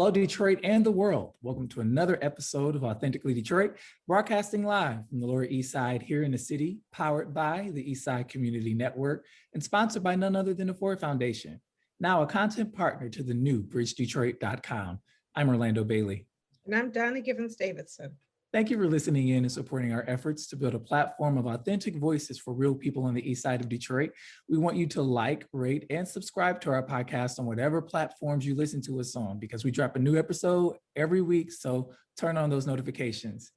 Hello, Detroit and the world. Welcome to another episode of Authentically Detroit, broadcasting live from the Lower East Side here in the city, powered by the East Side Community Network and sponsored by none other than the Ford Foundation. Now a content partner to the new bridgedetroit.com. I'm Orlando Bailey. And I'm Donna Givens-Davidson. Thank you for listening in and supporting our efforts to build a platform of authentic voices for real people on the East Side of Detroit. We want you to like, rate, and subscribe to our podcast on whatever platforms you listen to us on, because we drop a new episode every week, so turn on those notifications.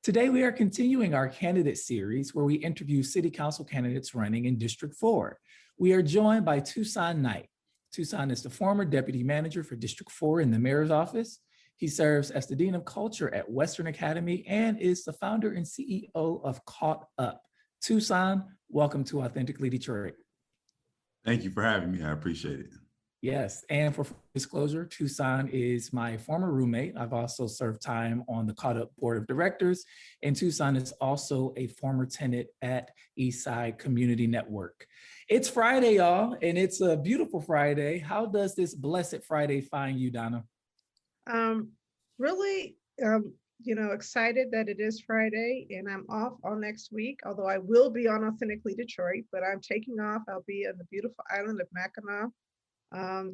Today, we are continuing our candidate series where we interview city council candidates running in District 4. We are joined by Toson Knight. Toson is the former deputy manager for District 4 in the mayor's office. He serves as the Dean of Culture at Western Academy and is the founder and CEO of Caught Up. Toson, welcome to Authentically Detroit. Thank you for having me. I appreciate it. Yes, and for disclosure, Toson is my former roommate. I've also served time on the Caught Up Board of Directors, and Toson is also a former tenant at East Side Community Network. It's Friday, y'all, and it's a beautiful Friday. How does this blessed Friday find you, Donna? Really, excited that it is Friday and I'm off all next week, although I will be on Authentically Detroit, but I'm taking off. I'll be on the beautiful island of Mackinac,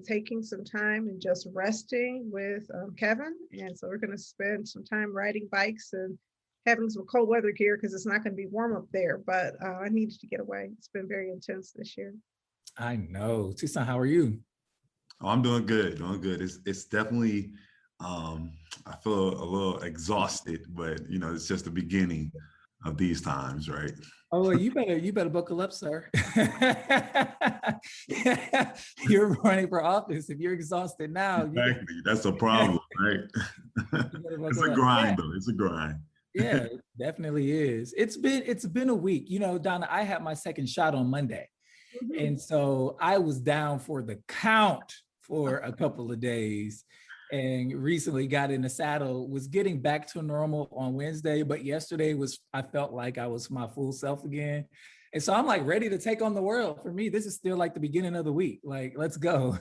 taking some time and just resting with Kevin. And so we're going to spend some time riding bikes and having some cold weather gear because it's not going to be warm up there, but I needed to get away. It's been very intense this year. I know. Toson, how are you? Oh, I'm doing good, It's definitely, I feel a little exhausted, but it's just the beginning of these times, right? Oh, you better buckle up, sir. You're running for office. If you're exhausted now, exactly. That's a problem, right? It's a grind, though. It's a grind. Yeah, it definitely is. It's been a week. Donna, I had my second shot on Monday. Mm-hmm. And so I was down for the count for a couple of days and recently got in the saddle, was getting back to normal on Wednesday, but yesterday I felt like I was my full self again. And so I'm like ready to take on the world. For me, this is still like the beginning of the week. Like, let's go.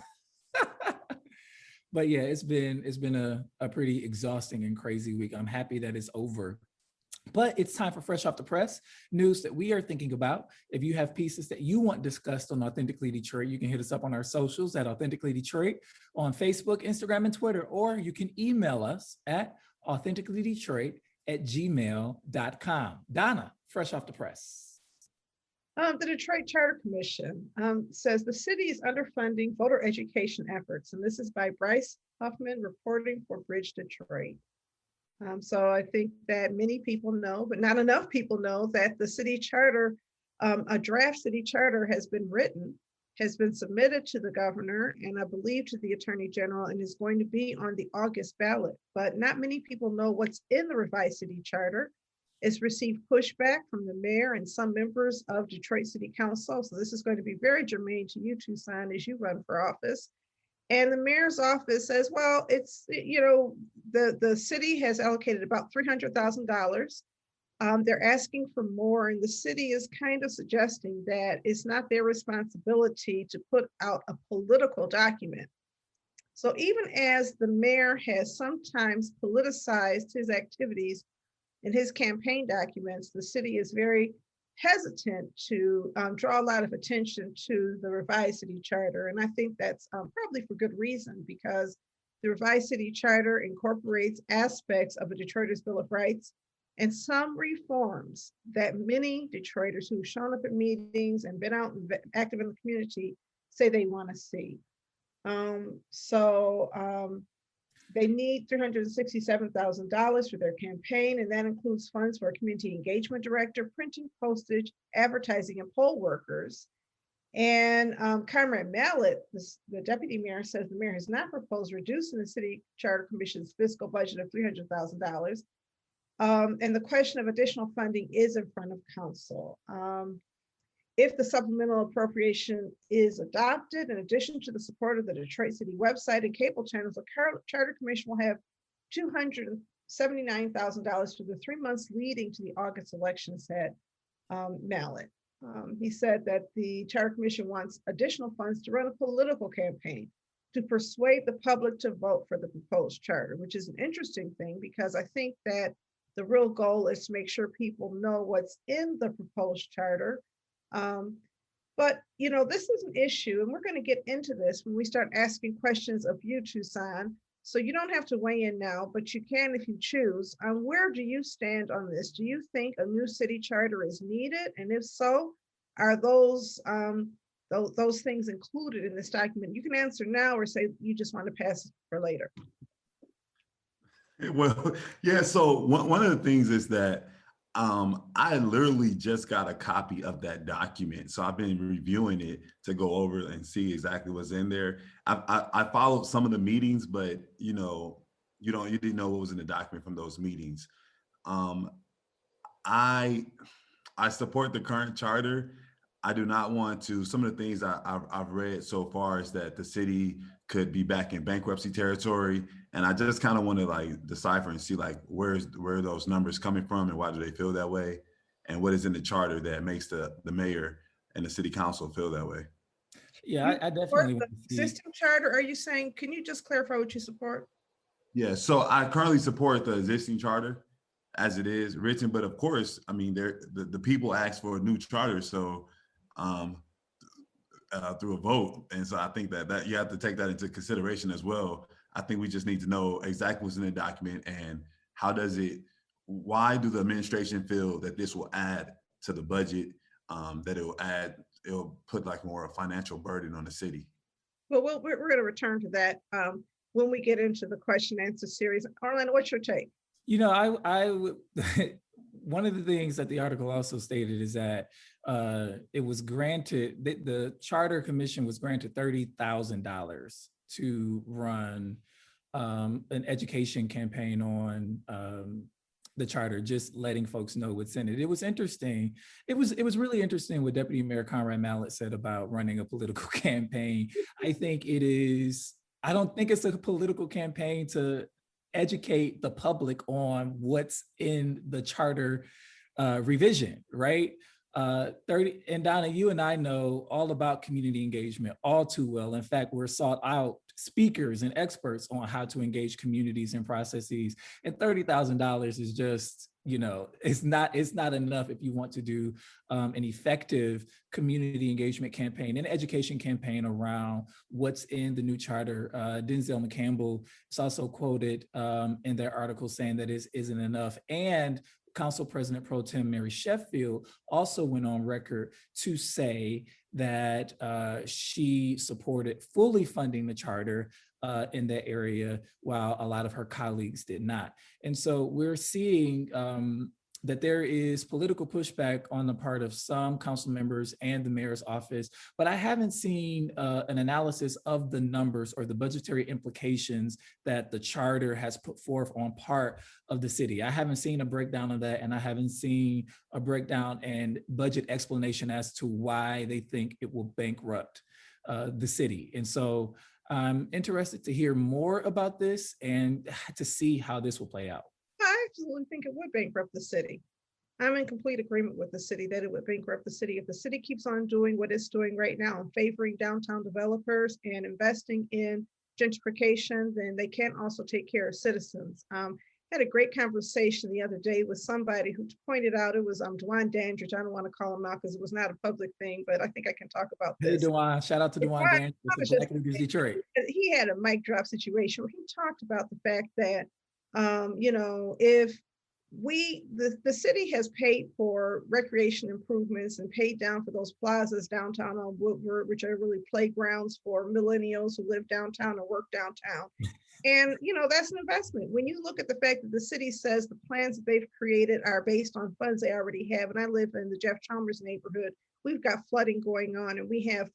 But yeah, it's been a pretty exhausting and crazy week. I'm happy that it's over. But it's time for Fresh Off the Press, news that we are thinking about. If you have pieces that you want discussed on Authentically Detroit, you can hit us up on our socials at Authentically Detroit on Facebook, Instagram, and Twitter, or you can email us at authenticallydetroit@gmail.com. Donna, Fresh Off the Press. The Detroit Charter Commission says the city is underfunding voter education efforts, and this is by Bryce Huffman reporting for Bridge Detroit. So I think that many people know, but not enough people know, that the city charter, a draft city charter has been written, has been submitted to the governor, and I believe to the attorney general, and is going to be on the August ballot. But not many people know what's in the revised city charter. It's received pushback from the mayor and some members of Detroit City Council. So this is going to be very germane to you, Toson, as you run for office. And the mayor's office says, well, it's, the city has allocated about $300,000. They're asking for more, and the city is kind of suggesting that it's not their responsibility to put out a political document. So even as the mayor has sometimes politicized his activities in his campaign documents, the city is very hesitant to draw a lot of attention to the revised city charter. And I think that's probably for good reason, because the revised city charter incorporates aspects of a Detroiters' Bill of Rights and some reforms that many Detroiters who've shown up at meetings and been out and active in the community say they want to see. They need $367,000 for their campaign, and that includes funds for a community engagement director, printing, postage, advertising, and poll workers. And Comrade Mallett, the deputy mayor, says the mayor has not proposed reducing the City Charter Commission's fiscal budget of $300,000. And the question of additional funding is in front of council. If the supplemental appropriation is adopted, in addition to the support of the Detroit City website and cable channels, the Charter Commission will have $279,000 for the 3 months leading to the August election, said Mallett. He said that the Charter Commission wants additional funds to run a political campaign. to persuade the public to vote for the proposed charter, which is an interesting thing because I think that the real goal is to make sure people know what's in the proposed charter. But this is an issue, and we're going to get into this when we start asking questions of you, Toson. So you don't have to weigh in now, but you can if you choose. Where do you stand on this? Do you think a new city charter is needed? And if so, are those things included in this document? You can answer now or say you just want to pass it for later. Well, yeah. So one of the things is that I literally just got a copy of that document. So I've been reviewing it to go over and see exactly what's in there. I followed some of the meetings, but you didn't know what was in the document from those meetings. I support the current charter. I do not want to. Some of the things I've read so far is that the city could be back in bankruptcy territory, and I just kind of want to like decipher and see like where are those numbers coming from and why do they feel that way, and what is in the charter that makes the mayor and the city council feel that way. Yeah, I definitely want to see. Existing charter, are you saying? Can you just clarify what you support? Yeah, so I currently support the existing charter as it is written, but of course, I mean, the people asked for a new charter, so. Through a vote. And so I think that you have to take that into consideration as well. I think we just need to know exactly what's in the document and why do the administration feel that this will add to the budget, that it'll put like more financial burden on the city. Well, we're going to return to that when we get into the question answer series. Orlando, what's your take? I would, one of the things that the article also stated is that it was granted, the Charter Commission was granted $30,000 to run an education campaign on the charter, just letting folks know what's in it. It was interesting. It was really interesting what Deputy Mayor Conrad Mallett said about running a political campaign. I don't think it's a political campaign to educate the public on what's in the charter revision, right? And Donna, you and I know all about community engagement all too well. In fact, we're sought out speakers and experts on how to engage communities and processes. And $30,000 is just, it's not enough if you want to do an effective community engagement campaign and education campaign around what's in the new charter. Denzel McCampbell is also quoted in their article saying that it isn't enough. And Council President Pro Tem Mary Sheffield also went on record to say that she supported fully funding the charter in that area, while a lot of her colleagues did not. And so we're seeing that there is political pushback on the part of some council members and the mayor's office, but I haven't seen an analysis of the numbers or the budgetary implications that the charter has put forth on part of the city. I haven't seen a breakdown of that, and I haven't seen a breakdown and budget explanation as to why they think it will bankrupt the city. And so I'm interested to hear more about this and to see how this will play out. I absolutely think it would bankrupt the city. I'm in complete agreement with the city that it would bankrupt the city. If the city keeps on doing what it's doing right now and favoring downtown developers and investing in gentrification, then they can't also take care of citizens. Had a great conversation the other day with somebody who pointed out, it was Dwan Dandridge. I don't want to call him out because it was not a public thing, but I think I can talk about this. Hey, Dwan, shout out to Dwan Dandridge from Black Leaders Detroit. He had a mic drop situation where he talked about the fact that if the city has paid for recreation improvements and paid down for those plazas downtown on Woodward, which are really playgrounds for millennials who live downtown or work downtown. And, that's an investment. When you look at the fact that the city says the plans that they've created are based on funds they already have, and I live in the Jeff Chalmers neighborhood, we've got flooding going on, and we have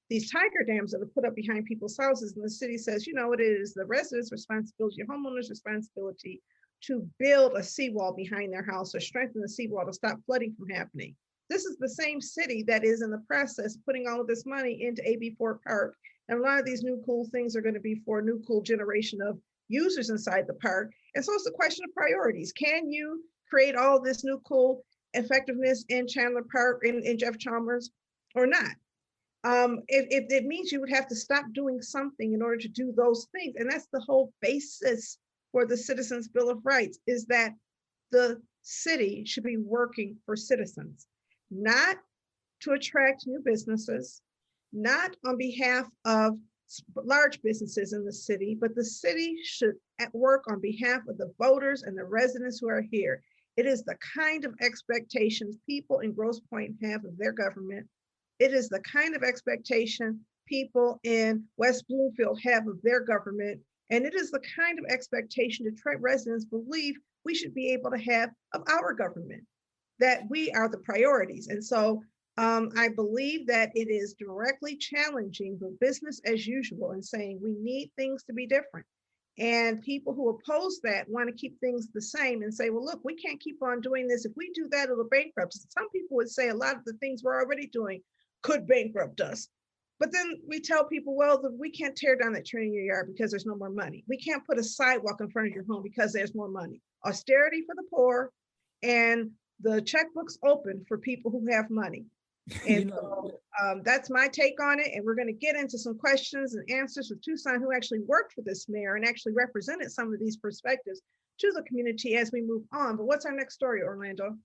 these tiger dams that are put up behind people's houses, and the city says, it is the residents' responsibility, your homeowner's responsibility to build a seawall behind their house or strengthen the seawall to stop flooding from happening. This is the same city that is in the process of putting all of this money into AB Ford Park. And a lot of these new cool things are going to be for a new cool generation of users inside the park. And so it's a question of priorities. Can you create all this new cool effectiveness in Chandler Park, in Jeff Chalmers, or not? if it means you would have to stop doing something in order to do those things. And that's the whole basis for the Citizens Bill of Rights, is that the city should be working for citizens, not to attract new businesses, not on behalf of large businesses in the city, but the city should work on behalf of the voters and the residents who are here. It is the kind of expectations people in Grosse Pointe have of their government. It is the kind of expectation people in West Bloomfield have of their government. And it is the kind of expectation Detroit residents believe we should be able to have of our government, that we are the priorities. And so I believe that it is directly challenging the business as usual and saying we need things to be different. And people who oppose that want to keep things the same and say, well, look, we can't keep on doing this. If we do that, it'll bankrupt us. Some people would say a lot of the things we're already doing could bankrupt us. But then we tell people, well, we can't tear down that tree in your yard because there's no more money. We can't put a sidewalk in front of your home because there's more money. Austerity for the poor, and the checkbook's open for people who have money. And so that's my take on it. And we're going to get into some questions and answers with Toson, who actually worked for this mayor and actually represented some of these perspectives to the community as we move on. But what's our next story, Orlando?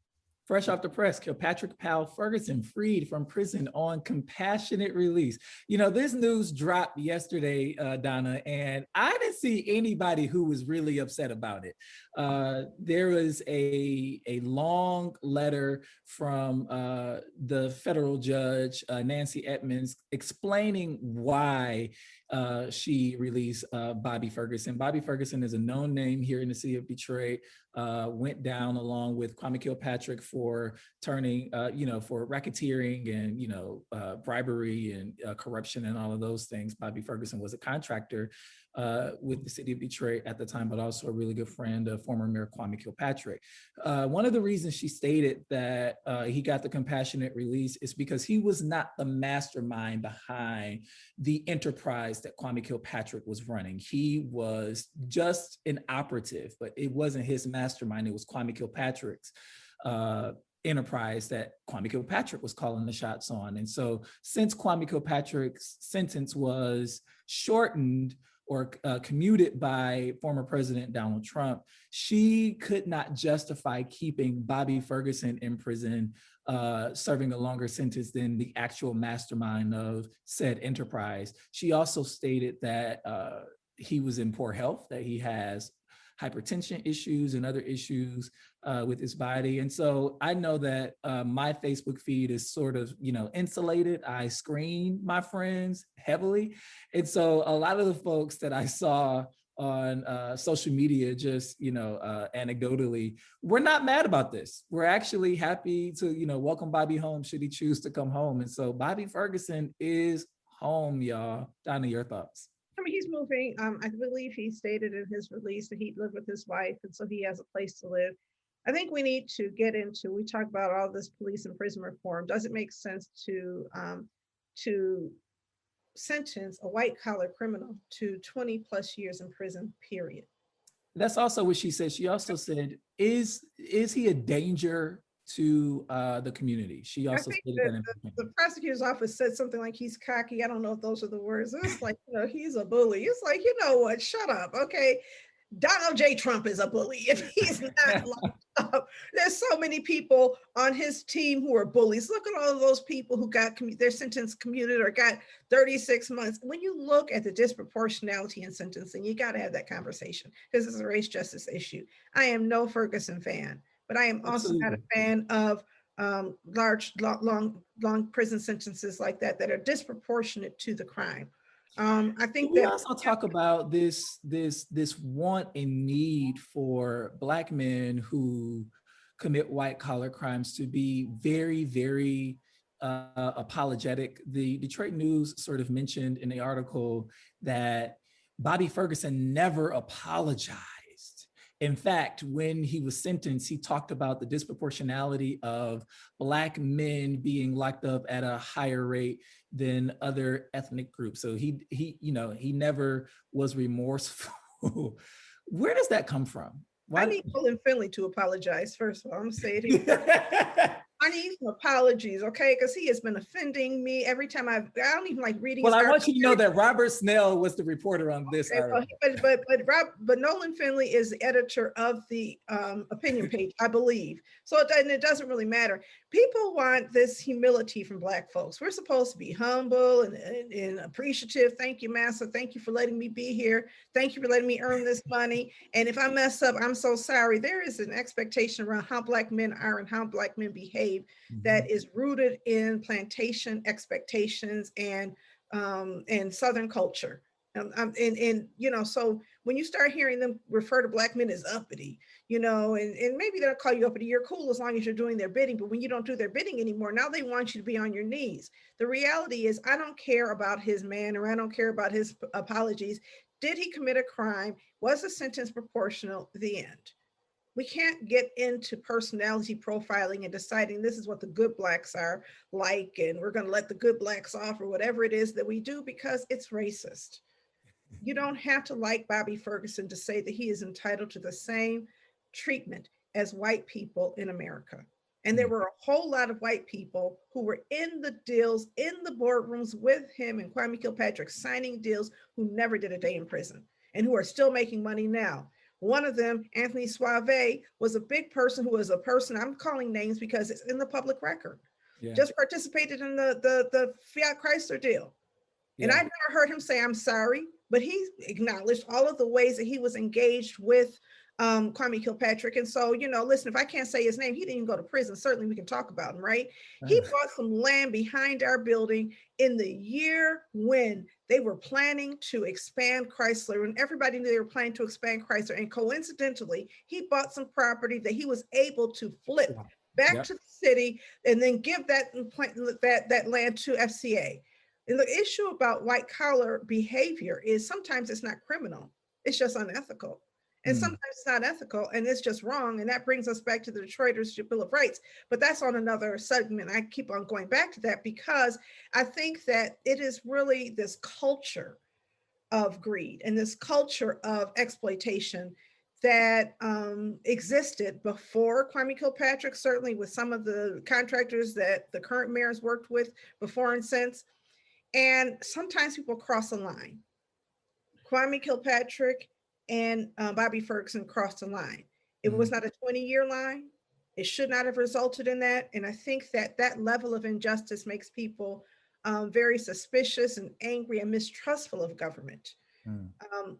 Fresh off the press, Kilpatrick Powell Ferguson freed from prison on compassionate release. You know, this news dropped yesterday, Donna, and I didn't see anybody who was really upset about it. There was a long letter from the federal judge, Nancy Edmonds, explaining why she released Bobby Ferguson. Bobby Ferguson is a known name here in the city of Detroit. Went down along with Kwame Kilpatrick for turning, for racketeering and, bribery and corruption and all of those things. Bobby Ferguson was a contractor with the city of Detroit at the time, but also a really good friend of former Mayor Kwame Kilpatrick. One of the reasons she stated that he got the compassionate release is because he was not the mastermind behind the enterprise that Kwame Kilpatrick was running. He was just an operative, but it wasn't his mastermind. It was Kwame Kilpatrick's enterprise that Kwame Kilpatrick was calling the shots on. And so since Kwame Kilpatrick's sentence was shortened or commuted by former President Donald Trump, she could not justify keeping Bobby Ferguson in prison, serving a longer sentence than the actual mastermind of said enterprise. She also stated that he was in poor health, that he has hypertension issues and other issues with his body. And so I know that my Facebook feed is sort of, insulated. I screen my friends heavily. And so a lot of the folks that I saw on social media, just, anecdotally, we're not mad about this. We're actually happy to, welcome Bobby home should he choose to come home. And so Bobby Ferguson is home, y'all. Donna, your thoughts? I mean, he's moving. I believe he stated in his release that he'd live with his wife, and so he has a place to live. I think we need to get into, we talk about all this police and prison reform. Does it make sense to sentence a white collar criminal to 20 plus years in prison, period? That's also what she said. She also said, is he a danger to the community? She also stated that the prosecutor's office said something like he's cocky. I don't know if those are the words. It's like, he's a bully. It's like, you know what? Shut up. Okay. Donald J. Trump is a bully. If he's not locked up, there's so many people on his team who are bullies. Look at all of those people who got their sentence commuted or got 36 months. When you look at the disproportionality in sentencing, you got to have that conversation because it's a race justice issue. I am no Ferguson fan, but I am also not a fan of large, long prison sentences like that are disproportionate to the crime. I think we also talk about this want and need for Black men who commit white collar crimes to be very, very apologetic. The Detroit News sort of mentioned in the article that Bobby Ferguson never apologized. In fact, when he was sentenced, he talked about the disproportionality of Black men being locked up at a higher rate than other ethnic groups. So he never was remorseful. Where does that come from? Why? I need Colin Finley to apologize. First of all, I'm gonna say it here. I need some apologies, okay? Because he has been offending me every time I don't even like reading Well, his I want articles. you to know that Robert Snell was the reporter on this Okay, well, article. but Nolan Finley is the editor of the opinion page, I believe. So it doesn't really matter. People want this humility from Black folks. We're supposed to be humble and appreciative. Thank you, Master. Thank you for letting me be here. Thank you for letting me earn this money. And if I mess up, I'm so sorry. There is an expectation around how Black men are and how Black men behave that is rooted in plantation expectations and Southern culture. And you know, so when you start hearing them refer to Black men as uppity, you know, and maybe they'll call you uppity, you're cool as long as you're doing their bidding, but when you don't do their bidding anymore, now they want you to be on your knees. The reality is, I don't care about his manner, I don't care about his apologies. Did he commit a crime? Was the sentence proportional? The end. We can't get into personality profiling and deciding this is what the good Blacks are like, and we're going to let the good Blacks off, or whatever it is that we do, because it's racist. You don't have to like Bobby Ferguson to say that he is entitled to the same treatment as white people in America. And there were a whole lot of white people who were in the deals, in the boardrooms with him and Kwame Kilpatrick, signing deals, who never did a day in prison and who are still making money now. One of them, Anthony Suave, was a big person who was a person, I'm calling names because it's in the public record, just participated in the Fiat Chrysler deal. And I've never heard him say, I'm sorry, but he acknowledged all of the ways that he was engaged with Kwame Kilpatrick. And so, you know, listen, if I can't say his name, he didn't even go to prison. Certainly we can talk about him, right? He bought some land behind our building in the year when they were planning to expand Chrysler, and everybody knew they were planning to expand Chrysler. And coincidentally, he bought some property that he was able to flip back to the city and then give that land to FCA. And the issue about white collar behavior is sometimes it's not criminal, it's just unethical. And sometimes it's not ethical and it's just wrong. And that brings us back to the Detroiters Bill of Rights. But that's on another segment. I keep on going back to that because I think that it is really this culture of greed and this culture of exploitation that existed before Kwame Kilpatrick, certainly with some of the contractors that the current mayors worked with before and since. And sometimes people cross a line. Kwame Kilpatrick and Bobby Ferguson crossed a line. It was not a 20-year line. It should not have resulted in that. And I think that that level of injustice makes people very suspicious and angry and mistrustful of government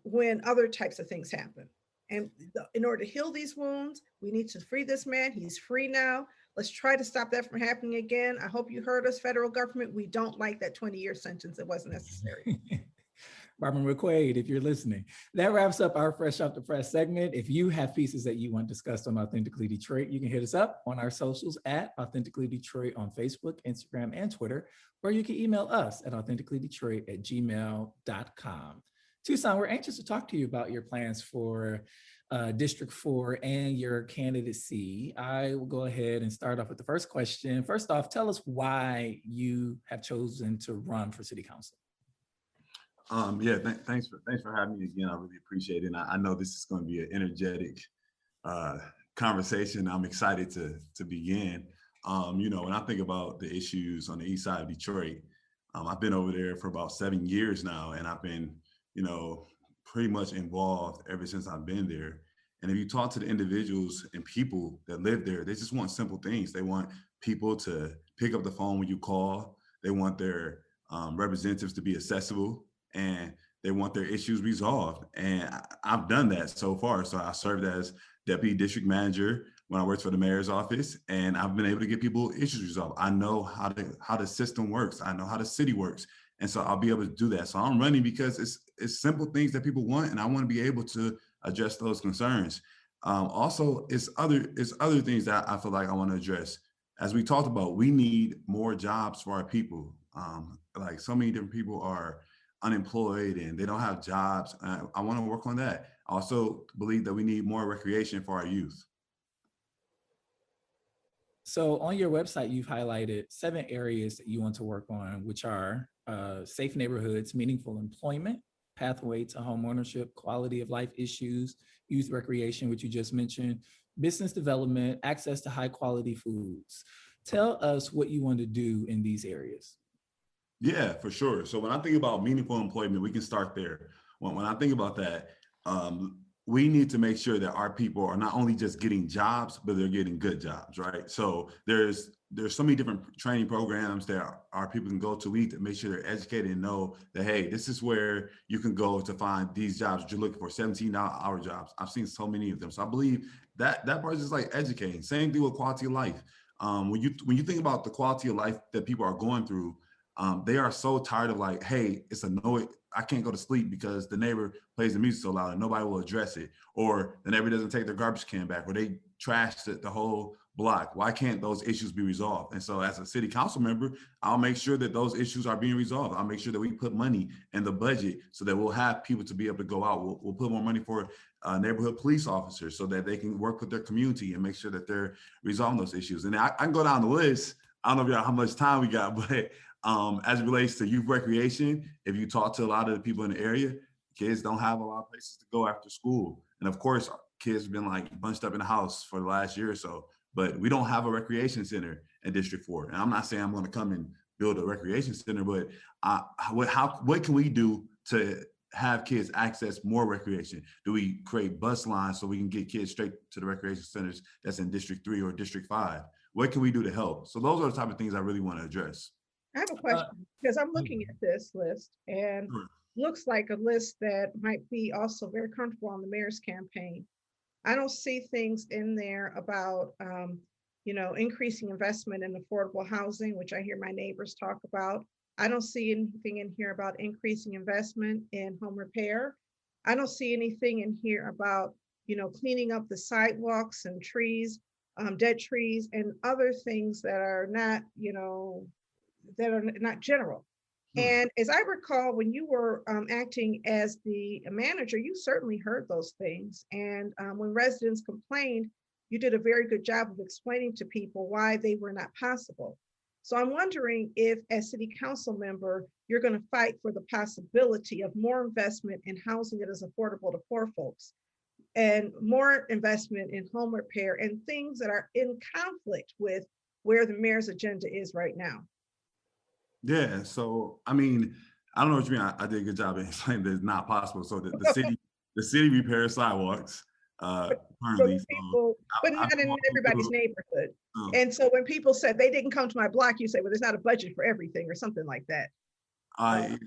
when other types of things happen. And in order to heal these wounds, we need to free this man. He's free now. Let's try to stop that from happening again. I hope you heard us, federal government. We don't like that 20-year sentence. It wasn't necessary. Barbara McQuaid, if you're listening. That wraps up our Fresh Off the Press segment. If you have pieces that you want discussed on Authentically Detroit, you can hit us up on our socials at Authentically Detroit on Facebook, Instagram, and Twitter, or you can email us at authenticallydetroit@gmail.com. Tucson, we're anxious to talk to you about your plans for District 4 and your candidacy. I will go ahead and start off with the first question. First off, tell us why you have chosen to run for City Council. Thanks for having me again. I really appreciate it. And I know this is going to be an energetic conversation. I'm excited to begin. When I think about the issues on the east side of Detroit, I've been over there for about 7 years now, and I've been, pretty much involved ever since I've been there. And if you talk to the individuals and people that live there, they just want simple things. They want people to pick up the phone when you call. They want their representatives to be accessible, and they want their issues resolved. And I've done that so far. So I served as deputy district manager when I worked for the mayor's office, and I've been able to get people issues resolved. I know how the system works. I know how the city works. And so I'll be able to do that. So I'm running because it's simple things that people want, and I want to be able to address those concerns. Also, it's other things that I feel like I want to address. As we talked about, we need more jobs for our people. Like so many different people are unemployed and they don't have jobs. I want to work on that. I also believe that we need more recreation for our youth. So on your website, you've highlighted 7 areas that you want to work on, which are safe neighborhoods, meaningful employment, pathway to homeownership, quality of life issues, youth recreation, which you just mentioned, business development, access to high quality foods. Tell us what you want to do in these areas. Yeah, for sure. So when I think about meaningful employment, we can start there. When I think about that, we need to make sure that our people are not only just getting jobs, but they're getting good jobs, right? So there's so many different training programs that our people can go to. We need to make sure they're educated and know that, hey, this is where you can go to find these jobs that you're looking for, 17-hour jobs. I've seen so many of them. So I believe that part is just like educating. Same thing with quality of life. When you think about the quality of life that people are going through, they are so tired of like, hey, it's annoying. I can't go to sleep because the neighbor plays the music so loud and nobody will address it. Or the neighbor doesn't take their garbage can back, or they trashed the whole block. Why can't those issues be resolved? And so as a city council member, I'll make sure that those issues are being resolved. I'll make sure that we put money in the budget so that we'll have people to be able to go out. We'll put more money for neighborhood police officers so that they can work with their community and make sure that they're resolving those issues. And I can go down the list. I don't know how much time we got, but as it relates to youth recreation, if you talk to a lot of the people in the area, kids don't have a lot of places to go after school. And of course, kids have been like bunched up in the house for the last year or so, but we don't have a recreation center in District 4. And I'm not saying I'm going to come and build a recreation center, but what can we do to have kids access more recreation? Do we create bus lines so we can get kids straight to the recreation centers that's in District 3 or District 5? What can we do to help? So those are the type of things I really want to address. I have a question because I'm looking at this list and looks like a list that might be also very comfortable on the mayor's campaign. I don't see things in there about, increasing investment in affordable housing, which I hear my neighbors talk about. I don't see anything in here about increasing investment in home repair. I don't see anything in here about, cleaning up the sidewalks and trees, dead trees and other things that are not, that are not general. And as I recall, when you were acting as the manager, you certainly heard those things. And when residents complained, you did a very good job of explaining to people why they were not possible. So I'm wondering if, as city council member, you're going to fight for the possibility of more investment in housing that is affordable to poor folks, and more investment in home repair and things that are in conflict with where the mayor's agenda is right now. Yeah, so I mean, I don't know what you mean. I did a good job of explaining that it's not possible. So the city repairs sidewalks currently. But not in everybody's neighborhood. And so when people said they didn't come to my block, you say, well, there's not a budget for everything or something like that. I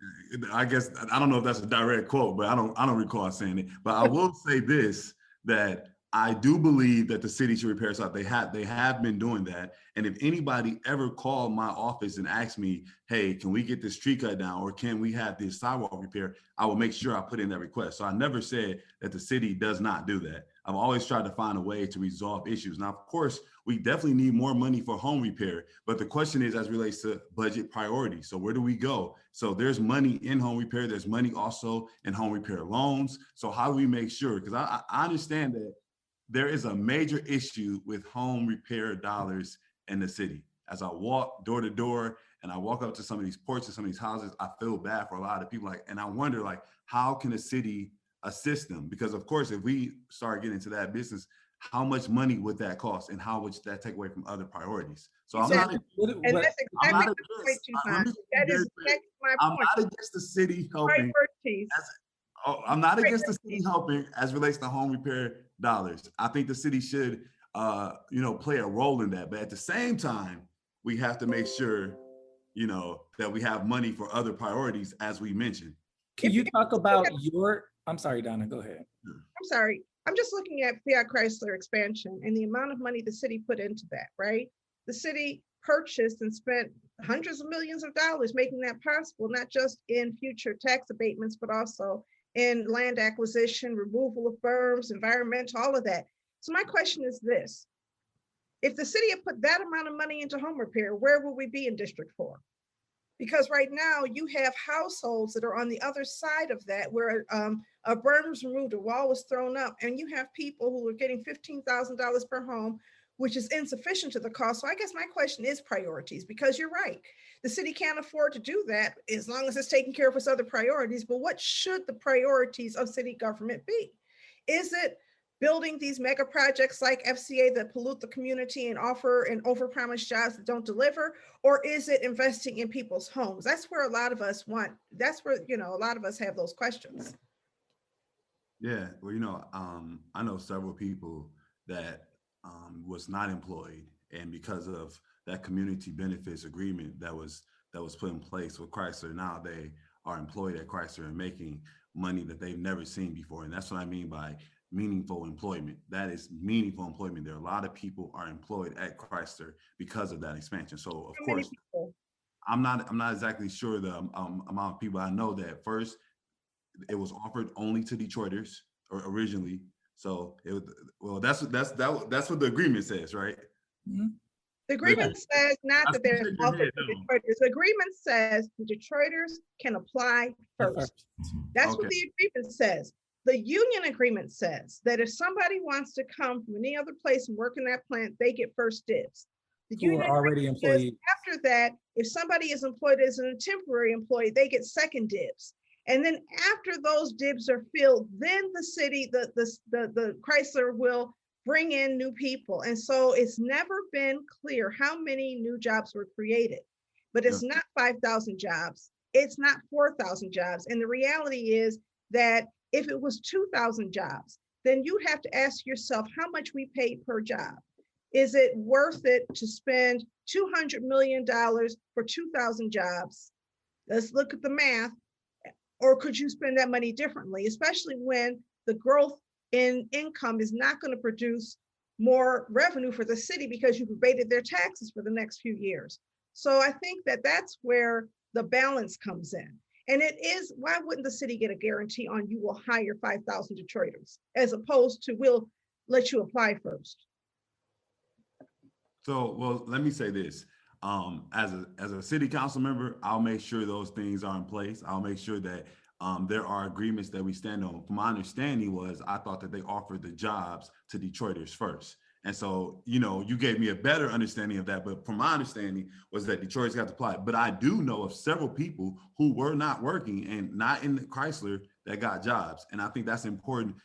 guess I don't know if that's a direct quote, but I don't recall saying it. But I will say this, that I do believe that the city should repair stuff. They have been doing that. And if anybody ever called my office and asked me, hey, can we get this tree cut down, or can we have this sidewalk repair, I will make sure I put in that request. So I never said that the city does not do that. I've always tried to find a way to resolve issues. Now, of course, we definitely need more money for home repair, but the question is as it relates to budget priorities. So where do we go? So there's money in home repair. There's money also in home repair loans. So how do we make sure? Because I understand that there is a major issue with home repair dollars in the city. As I walk door to door and I walk up to some of these porches, some of these houses, I feel bad for a lot of people. And I wonder, how can a city assist them? Because of course, if we start getting into that business, how much money would that cost, and how would that take away from other priorities? So exactly. And that's exactly the point, Toson. That is exactly my point. I'm not against the city helping. I'm not against the city helping as relates to home repair dollars. I think the city should, play a role in that. But at the same time, we have to make sure, that we have money for other priorities, as we mentioned. Can you talk about I'm sorry, Donna, go ahead. I'm sorry. I'm just looking at Fiat Chrysler expansion and the amount of money the city put into that, right? The city purchased and spent hundreds of millions of dollars making that possible, not just in future tax abatements, but also in land acquisition, removal of berms, environmental, all of that. So my question is this: if the city had put that amount of money into home repair, where would we be in District 4? Because right now you have households that are on the other side of that, where a berm was removed, a wall was thrown up, and you have people who are getting $15,000 per home, which is insufficient to the cost. So I guess my question is priorities, because you're right. The city can't afford to do that as long as it's taking care of its other priorities. But what should the priorities of city government be? Is it building these mega projects like FCA that pollute the community and offer and overpromise jobs that don't deliver? Or is it investing in people's homes? That's where a lot of us want, that's where, you know, a lot of us have those questions. Yeah, well, I know several people that was not employed, and because of that community benefits agreement that was put in place with Chrysler, now they are employed at Chrysler and making money that they've never seen before. And that's what I mean by meaningful employment. That is meaningful employment. There are a lot of people are employed at Chrysler because of that expansion. So of How many course, people? I'm not exactly sure the amount of people. I know that first it was offered only to Detroiters or originally. So it was, well, that's what the agreement says, right? Mhm. The agreement says not I that see there's shaking your offer head, for no. Detroiters. The agreement says the Detroiters can apply At first. first. That's Okay. what the agreement says. The union agreement says that if somebody wants to come from any other place and work in that plant, they get first dibs. The Who union are already agreement says employed. after that, if somebody is employed as a temporary employee, they get second dibs. And then after those dibs are filled, then the city, the Chrysler will bring in new people. And so it's never been clear how many new jobs were created, but it's not 5,000 jobs. It's not 4,000 jobs. And the reality is that if it was 2,000 jobs, then you have to ask yourself how much we paid per job. Is it worth it to spend $200 million for 2,000 jobs? Let's look at the math. Or could you spend that money differently, especially when the growth in income is not going to produce more revenue for the city because you've abated their taxes for the next few years. So I think that that's where the balance comes in. And it is, why wouldn't the city get a guarantee on you will hire 5,000 Detroiters as opposed to we'll let you apply first? So, well, let me say this. As a city council member, I'll make sure those things are in place. I'll make sure that there are agreements that we stand on. My understanding was I thought that they offered the jobs to Detroiters first. And so, you gave me a better understanding of that. But from my understanding was that Detroiters got to apply. But I do know of several people who were not working and not in Chrysler that got jobs. And I think that's important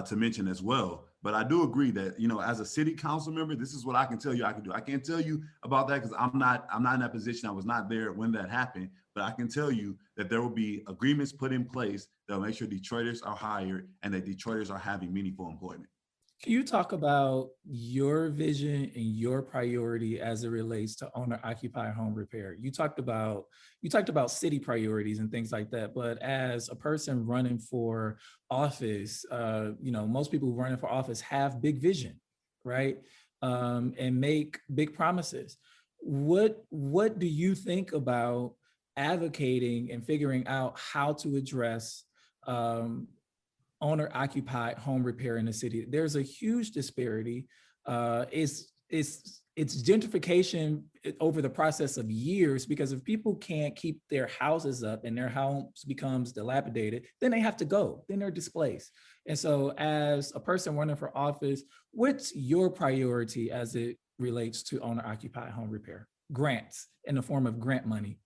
to mention as well. But I do agree that, as a city council member, this is what I can tell you I can do. I can't tell you about that because I'm not in that position. I was not there when that happened, but I can tell you that there will be agreements put in place that will make sure Detroiters are hired and that Detroiters are having meaningful employment. Can you talk about your vision and your priority as it relates to owner-occupied home repair? You talked about city priorities and things like that, but as a person running for office, most people running for office have big vision, right? And make big promises. What do you think about advocating and figuring out how to address owner-occupied home repair in the city? There's a huge disparity. It's gentrification over the process of years, because if people can't keep their houses up and their homes becomes dilapidated, then they have to go, then they're displaced. And so as a person running for office, what's your priority as it relates to owner-occupied home repair? Grants in the form of grant money.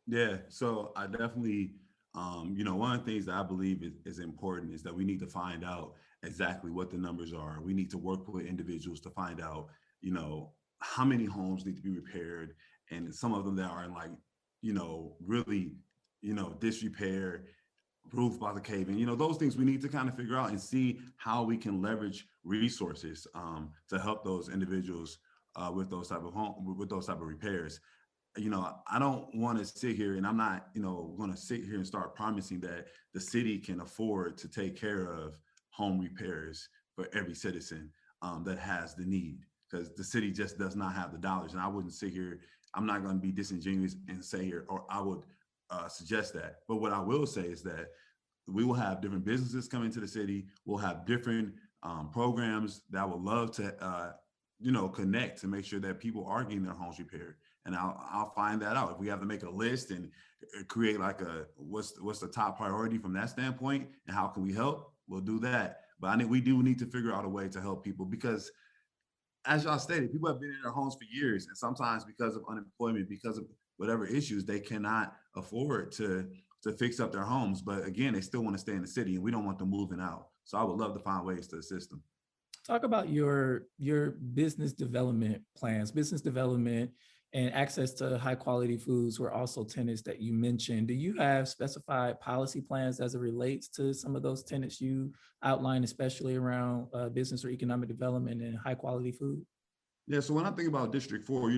Yeah, so I definitely, one of the things that I believe is important is that we need to find out exactly what the numbers are. We need to work with individuals to find out, how many homes need to be repaired, and some of them that are in really, disrepair, roof about to cave in, those things we need to kind of figure out and see how we can leverage resources to help those individuals with those type of repairs. I don't want to sit here and I'm not, going to sit here and start promising that the city can afford to take care of home repairs for every citizen that has the need, because the city just does not have the dollars. And I wouldn't sit here, I'm not going to be disingenuous and say here, or I would suggest that. But what I will say is that we will have different businesses come into the city. We'll have different programs that I would love to, connect to make sure that people are getting their homes repaired. And I'll find that out. If we have to make a list and create like what's the top priority from that standpoint and how can we help, we'll do that. But I think we do need to figure out a way to help people, because as y'all stated, people have been in their homes for years, and sometimes because of unemployment, because of whatever issues, they cannot afford to fix up their homes. But again, they still want to stay in the city, and we don't want them moving out. So I would love to find ways to assist them. Talk about your business development plans. Business development and access to high quality foods were also tenets that you mentioned. Do you have specified policy plans as it relates to some of those tenets you outlined, especially around business or economic development and high quality food? Yeah, so when I think about District 4,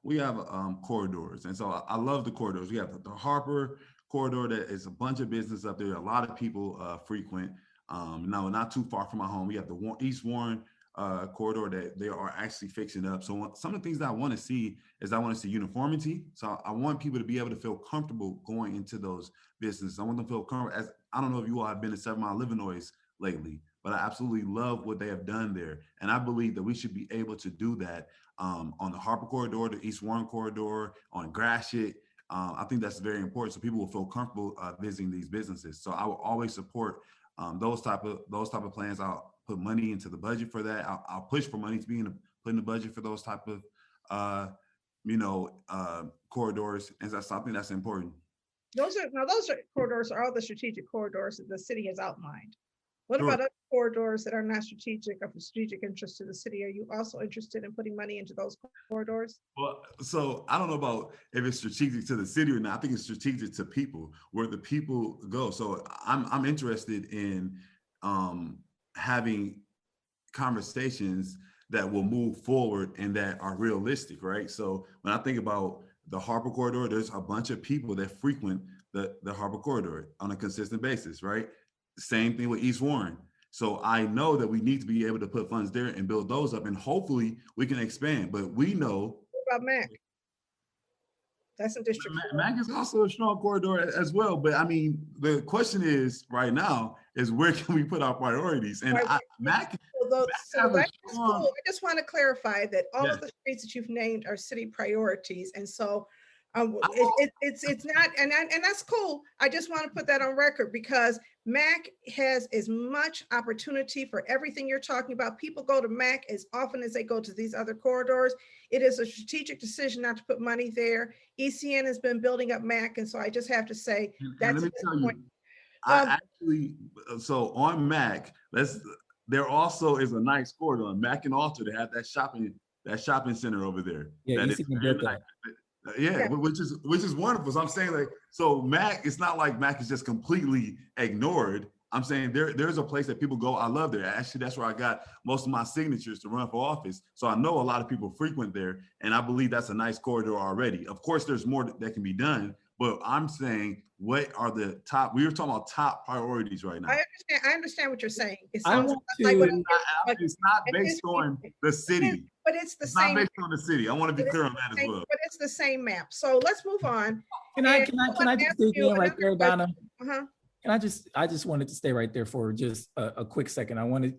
we have corridors, and so I love the corridors. We have the Harper corridor that is a bunch of business up there. A lot of people frequent. No, not too far from my home. We have the East Warren corridor that they are actually fixing up. So some of the things that I want to see is I want to see uniformity. So I want people to be able to feel comfortable going into those businesses. I want them to feel comfortable. As I don't know if you all have been to 7 Mile Illinois lately, but I absolutely love what they have done there. And I believe that we should be able to do that on the Harper corridor, the East Warren corridor, on Gratiot. I think that's very important, so people will feel comfortable visiting these businesses. So I will always support those type of plans. I'll put money into the budget for that. I'll push for money to be put in the budget for those type of corridors, and that's something that's important. Those corridors are all the strategic corridors that the city has outlined. What Sure. about other corridors that are not strategic or of strategic interest to the city? Are you also interested in putting money into those corridors? Well, so I don't know about if it's strategic to the city or not. I think it's strategic to people, where the people go. So I'm interested in having conversations that will move forward and that are realistic, right? So when I think about the Harper corridor, there's a bunch of people that frequent the Harper corridor on a consistent basis, right? Same thing with East Warren. So I know that we need to be able to put funds there and build those up, and hopefully we can expand. But we know What about Mac? That's in District 4. Mac is also a strong corridor as well. But I mean, the question is right now is where can we put our priorities? And Right. Mac So have a that's strong- cool. I just want to clarify that all Yes. of the streets that you've named are city priorities. And so it's not, and that's cool. I just want to put that on record because Mac has as much opportunity for everything you're talking about. People go to Mac as often as they go to these other corridors. It is a strategic decision not to put money there. ECN has been building up Mac. And so I just have to say, and that's let me a tell good point. you, I actually, so on Mac, there also is a nice corridor on Mac and Alter to have that shopping center over there. Yeah, That EC is can very get that. nice. Yeah, which is wonderful. So I'm saying, like, so Mac, it's not like Mac is just completely ignored. I'm saying there's a place that people go. I love there. Actually, that's where I got most of my signatures to run for office. So I know a lot of people frequent there, and I believe that's a nice corridor already. Of course, there's more that can be done, but I'm saying, what are the top? We were talking about top priorities right now. I understand what you're saying. It I sounds want like what to- It's not based on the city. but it's the It's not same. based on the city. I want to be But clear it's on that the as same- well. But it's the same map. So let's move on. Can I wanna just ask dig you in right another there, Donna? Uh-huh. I just wanted to stay right there for just a quick second. I want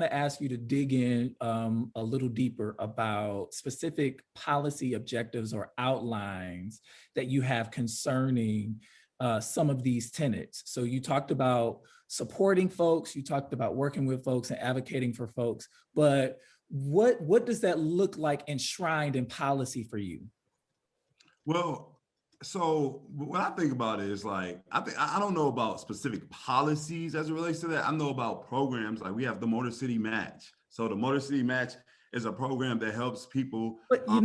to ask you to dig in a little deeper about specific policy objectives or outlines that you have concerning some of these tenets. So you talked about supporting folks, you talked about working with folks and advocating for folks, but what does that look like enshrined in policy for you? Well, so what I think about it is like, I don't know about specific policies as it relates to that. I know about programs, like we have the Motor City Match. So the Motor City Match is a program that helps people. But I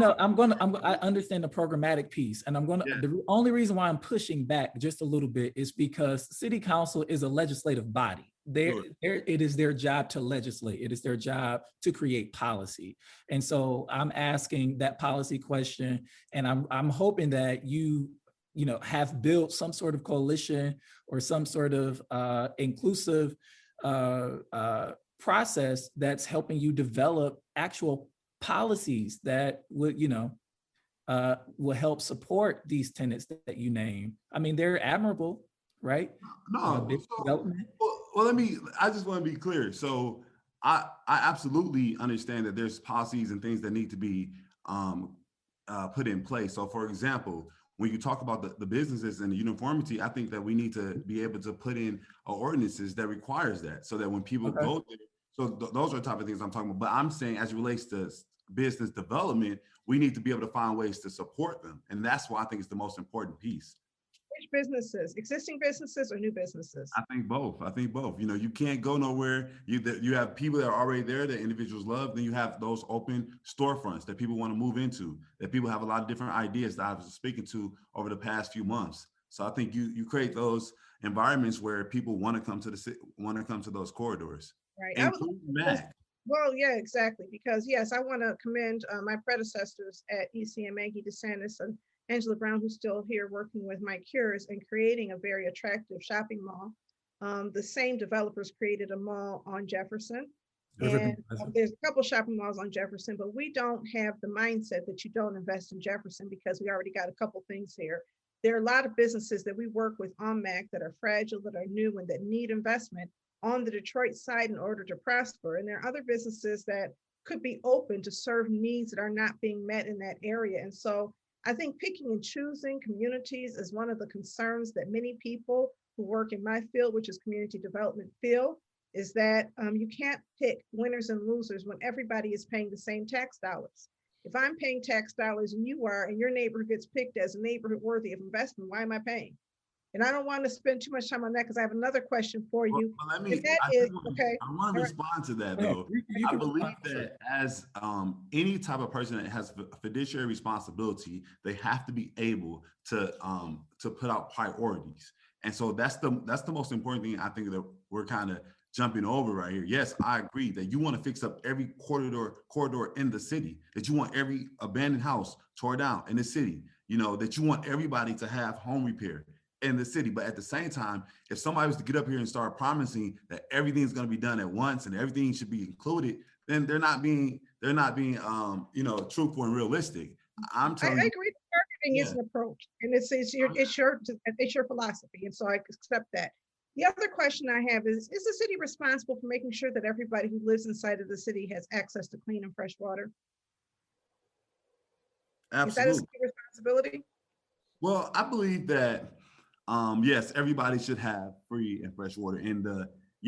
understand the programmatic piece, and the only reason why I'm pushing back just a little bit is because City Council is a legislative body. It is their job to legislate. It is their job to create policy. And so I'm asking that policy question, and I'm hoping that you have built some sort of coalition or some sort of inclusive process that's helping you develop actual policies that would will help support these tenets that you name. I mean, they're admirable, right? No, development. Well, I just want to be clear. So I absolutely understand that there's policies and things that need to be put in place. So for example, when you talk about the businesses and the uniformity, I think that we need to be able to put in ordinances that requires that, so that when people go there, so those are the type of things I'm talking about. But I'm saying, as it relates to business development, we need to be able to find ways to support them. And that's why I think it's the most important piece. businesses, existing businesses or new businesses? I think both. I think both. You know, you can't go nowhere. You have people that are already there that individuals love. Then you have those open storefronts that people want to move into. That people have a lot of different ideas that I was speaking to over the past few months. So I think you create those environments where people want to come to those corridors, Right. including Mac. Well, yeah, exactly. Because yes, I want to commend my predecessors at ECM, Maggie DeSantis and Angela Brown, who's still here working with Mike Cures and creating a very attractive shopping mall. The same developers created a mall on Jefferson. And there's a couple shopping malls on Jefferson, but we don't have the mindset that you don't invest in Jefferson because we already got a couple things here. There are a lot of businesses that we work with on MAC that are fragile, that are new, and that need investment on the Detroit side in order to prosper. And there are other businesses that could be open to serve needs that are not being met in that area. And so I think picking and choosing communities is one of the concerns that many people who work in my field, which is community development, feel is that you can't pick winners and losers when everybody is paying the same tax dollars. If I'm paying tax dollars and you are, and your neighborhood gets picked as a neighborhood worthy of investment, why am I paying? And I don't want to spend too much time on that because I have another question for you. Well, I want to respond to that though. I believe that as any type of person that has fiduciary responsibility, they have to be able to put out priorities. And so that's the most important thing I think that we're kind of jumping over right here. Yes, I agree that you want to fix up every corridor in the city, that you want every abandoned house tore down in the city, you know, that you want everybody to have home repair in the city. But at the same time, if somebody was to get up here and start promising that everything's going to be done at once and everything should be included, then they're not being truthful and realistic. I agree. Marketing is an approach, and it's your philosophy, and so I accept that. The other question I have is the city responsible for making sure that everybody who lives inside of the city has access to clean and fresh water? Absolutely. Is that a city responsibility? Well, I believe that yes, everybody should have free and fresh water. And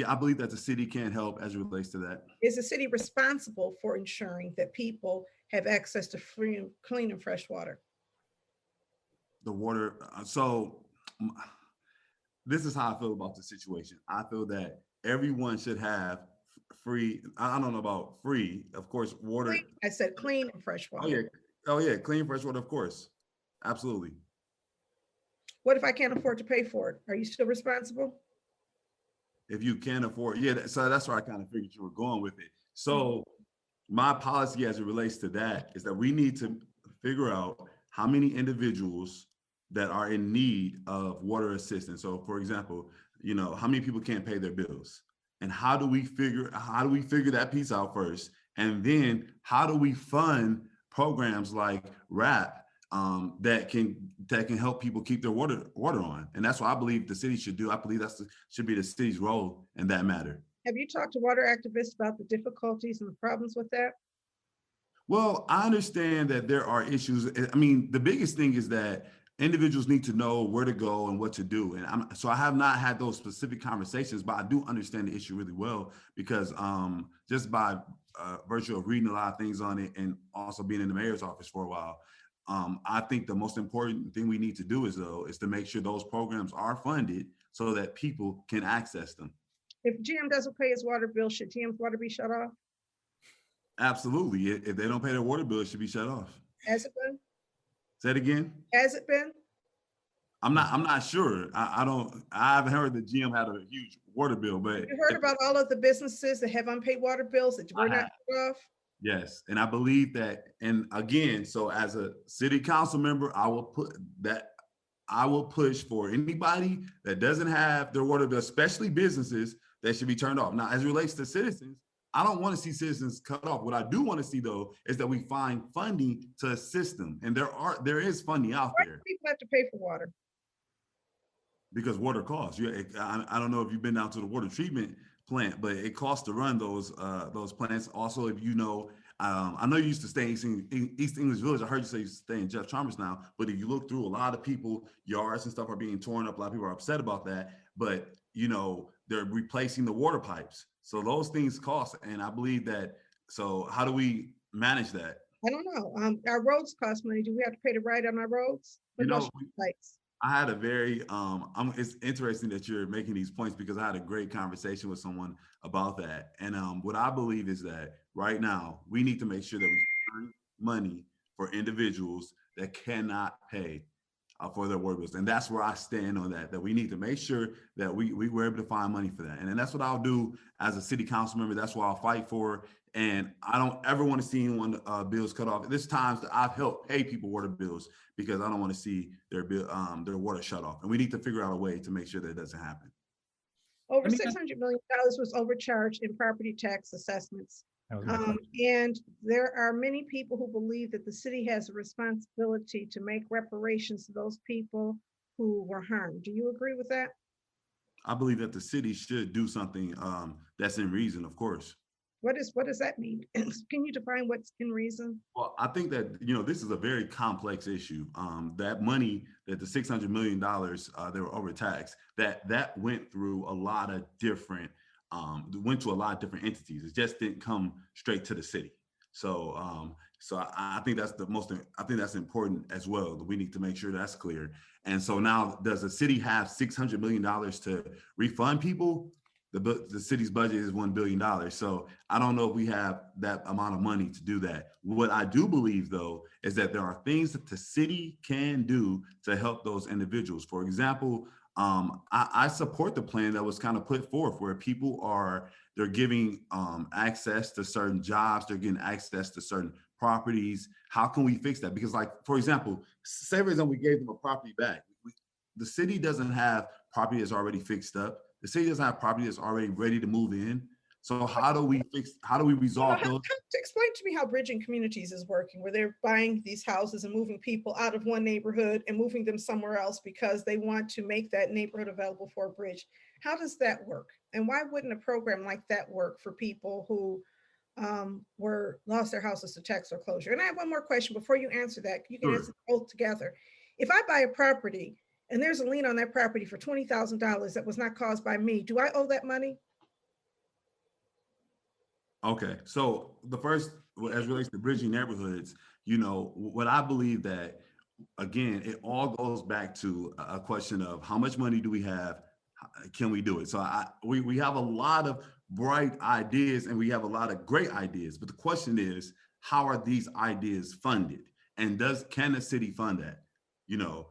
I believe that the city can help as it relates to that. Is the city responsible for ensuring that people have access to free and clean and fresh water? The water. So this is how I feel about the situation. I feel that everyone should have free. I don't know about free, of course, water. Clean, I said clean and fresh water. Oh yeah, clean fresh water, of course. Absolutely. What if I can't afford to pay for it? Are you still responsible? If you can't afford, so that's where I kind of figured you were going with it. So my policy as it relates to that is that we need to figure out how many individuals that are in need of water assistance. So for example, you know, how many people can't pay their bills? And how do we figure that piece out first? And then how do we fund programs like RAP that can help people keep their water on? And that's what I believe the city should do. I believe should be the city's role in that matter. Have you talked to water activists about the difficulties and the problems with that? Well, I understand that there are issues. I mean, the biggest thing is that individuals need to know where to go and what to do. And so I have not had those specific conversations, but I do understand the issue really well because just by virtue of reading a lot of things on it and also being in the mayor's office for a while, I think the most important thing we need to do is to make sure those programs are funded so that people can access them. If GM doesn't pay his water bill, should GM's water be shut off? Absolutely. If they don't pay their water bill, it should be shut off. Has it been? Say it again. Has it been? I'm not sure. I haven't heard that GM had a huge water bill, but you heard about all of the businesses that have unpaid water bills that were not shut off? Yes, and I believe that, and again, so as a city council member, I will push for anybody that doesn't have their water bill, especially businesses, that should be turned off. Now, as it relates to citizens, I don't want to see citizens cut off. What I do want to see though is that we find funding to assist them, and there is funding out there. Why do people have to pay for water? Because water costs. I don't know if you've been down to the water treatment plant, but it costs to run those plants. Also, if you know, I know you used to stay in East English Village. I heard you say you stay in Jeff Chalmers now, but if you look through, a lot of people, yards and stuff are being torn up. A lot of people are upset about that, but you know, they're replacing the water pipes. So those things cost, and I believe that. So how do we manage that? I don't know. Our roads cost money. Do we have to pay to ride on our roads? I had a very it's interesting that you're making these points because I had a great conversation with someone about that. And what I believe is that right now we need to make sure that we find money for individuals that cannot pay for their water bills. And that's where I stand on that, that we need to make sure that we were able to find money for that. And then that's what I'll do as a city council member. That's what I'll fight for. And I don't ever want to see anyone bills cut off. There's times that I've helped pay people water bills because I don't want to see their bill, their water shut off. And we need to figure out a way to make sure that it doesn't happen. Over $600 million was overcharged in property tax assessments. And there are many people who believe that the city has a responsibility to make reparations to those people who were harmed. Do you agree with that? I believe that the city should do something that's in reason, of course. What does that mean? Can you define what's in reason? Well, I think that, this is a very complex issue. That money, that the $600 million they were overtaxed, that went through a lot of different entities. It just didn't come straight to the city. So I think that's I think that's important as well. We need to make sure that's clear. And so now, does the city have $600 million to refund people? The city's budget is $1 billion. So I don't know if we have that amount of money to do that. What I do believe, though, is that there are things that the city can do to help those individuals. For example, I support the plan that was kind of put forth where they're giving access to certain jobs, they're getting access to certain properties. How can we fix that? Because, like, for example, say for example, we gave them a property back. The city doesn't have property that's already fixed up. The city doesn't have property that's already ready to move in. So how do we resolve those? Explain to me how Bridging Communities is working, where they're buying these houses and moving people out of one neighborhood and moving them somewhere else because they want to make that neighborhood available for a bridge. How does that work? And why wouldn't a program like that work for people who lost their houses to tax foreclosure? And I have one more question before you answer that. You can answer both together. If I buy a property and there's a lien on that property for $20,000 that was not caused by me, do I owe that money? Okay, so the first, as relates to bridging neighborhoods, what I believe that, again, it all goes back to a question of how much money do we have? Can we do it? So we have a lot of bright ideas and we have a lot of great ideas, but the question is, how are these ideas funded? And can the city fund that?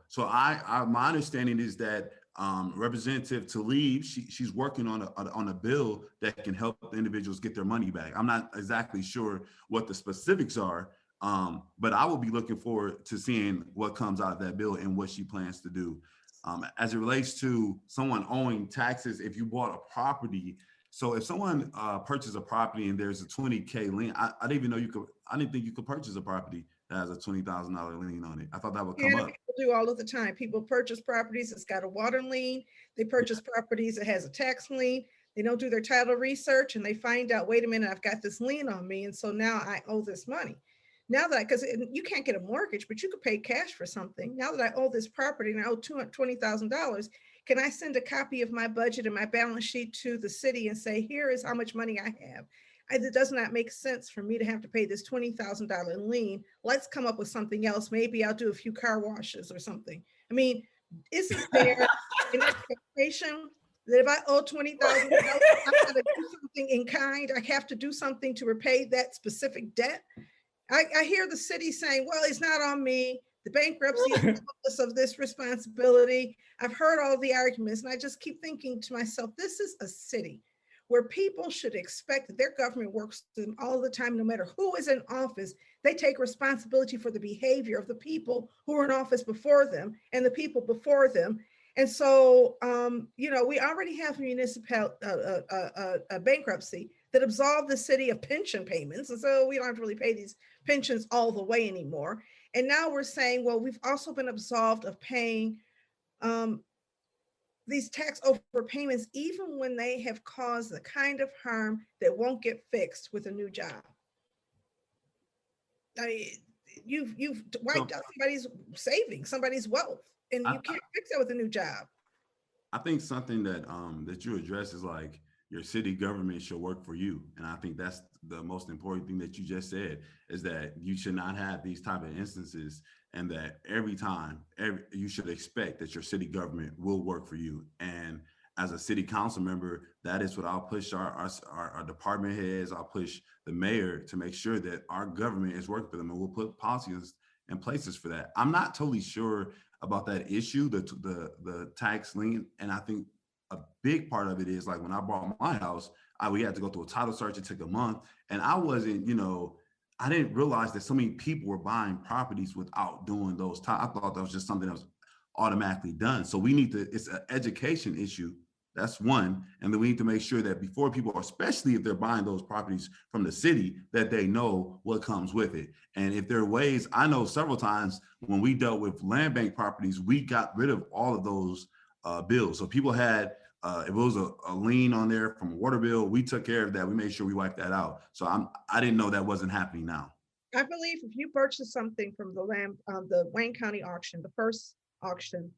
So my understanding is that Representative Tlaib, she's working on a bill that can help the individuals get their money back. I'm not exactly sure what the specifics are, but I will be looking forward to seeing what comes out of that bill and what she plans to do. As it relates to someone owing taxes, if you bought a property, so if someone purchased a property and there's a $20K lien, I didn't even know I didn't think you could purchase a property that has a $20,000 lien on it. I thought that would come up. People do all of the time. People purchase properties that's got a water lien. They purchase properties that has a tax lien. They don't do their title research and they find out, wait a minute, I've got this lien on me. And so now I owe this money. Now that, because you can't get a mortgage, but you could pay cash for something. Now that I owe this property and I owe $20,000, can I send a copy of my budget and my balance sheet to the city and say, here is how much money I have? It does not make sense for me to have to pay this $20,000 lien. Let's come up with something else. Maybe I'll do a few car washes or something. I mean, isn't there an expectation that if I owe $20,000, I got to do something in kind? I have to do something to repay that specific debt. I hear the city saying, well, it's not on me. The bankruptcy is of this responsibility. I've heard all the arguments and I just keep thinking to myself, this is a city where people should expect that their government works for them all the time, no matter who is in office. They take responsibility for the behavior of the people who were in office before them and the people before them. And so, we already have a bankruptcy that absolved the city of pension payments. And so we don't have to really pay these pensions all the way anymore. And now we're saying, well, we've also been absolved of paying these tax overpayments, even when they have caused the kind of harm that won't get fixed with a new job. I mean, you've wiped out somebody's savings, somebody's wealth, and you can't fix that with a new job. I think something that that you address is like, your city government should work for you. And I think that's the most important thing that you just said, is that you should not have these type of instances, and that every time, you should expect that your city government will work for you. And as a city council member, that is what I'll push our department heads, I'll push the mayor to make sure that our government is working for them, and we'll put policies and places for that. I'm not totally sure about that issue, the tax lien. And I think a big part of it is, like, when I bought my house, we had to go through a title search. It took a month, and I wasn't, I didn't realize that so many people were buying properties without doing those. I thought that was just something that was automatically done. So we need to, it's an education issue. That's one. And then we need to make sure that before people, especially if they're buying those properties from the city, that they know what comes with it. And if there are ways, I know several times when we dealt with land bank properties, we got rid of all of those bills. So people had, if it was a lien on there from a water bill, we took care of that. We made sure we wiped that out. So I didn't know that wasn't happening now. I believe if you purchase something from the Wayne County auction, the first auction,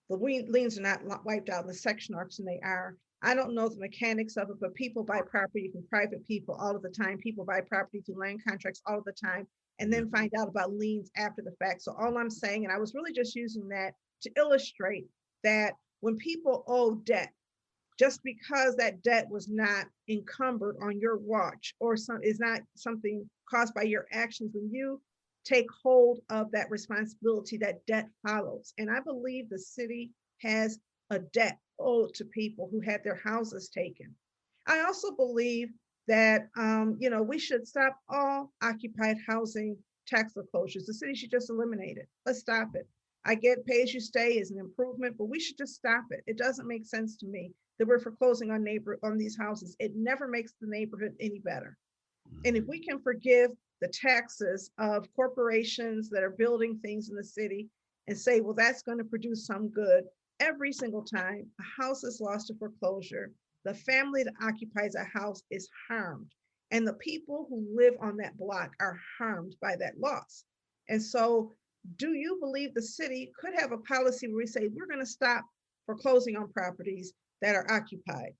the liens are not wiped out. In the section auction, they are. I don't know the mechanics of it, but people buy property from private people all of the time. People buy property through land contracts all of the time, and then find out about liens after the fact. So all I'm saying, and I was really just using that to illustrate that when people owe debt, just because that debt was not encumbered on your watch, or is not something caused by your actions, when you take hold of that responsibility, that debt follows. And I believe the city has a debt owed to people who had their houses taken. I also believe that we should stop all occupied housing tax foreclosures. The city should just eliminate it. Let's stop it. I get pay as you stay is an improvement, but we should just stop it. It doesn't make sense to me that we're foreclosing on these houses. It never makes the neighborhood any better. And if we can forgive the taxes of corporations that are building things in the city and say, well, that's going to produce some good, every single time a house is lost to foreclosure, the family that occupies a house is harmed. And the people who live on that block are harmed by that loss. And so, do you believe the city could have a policy where we say, we're going to stop foreclosing on properties that are occupied?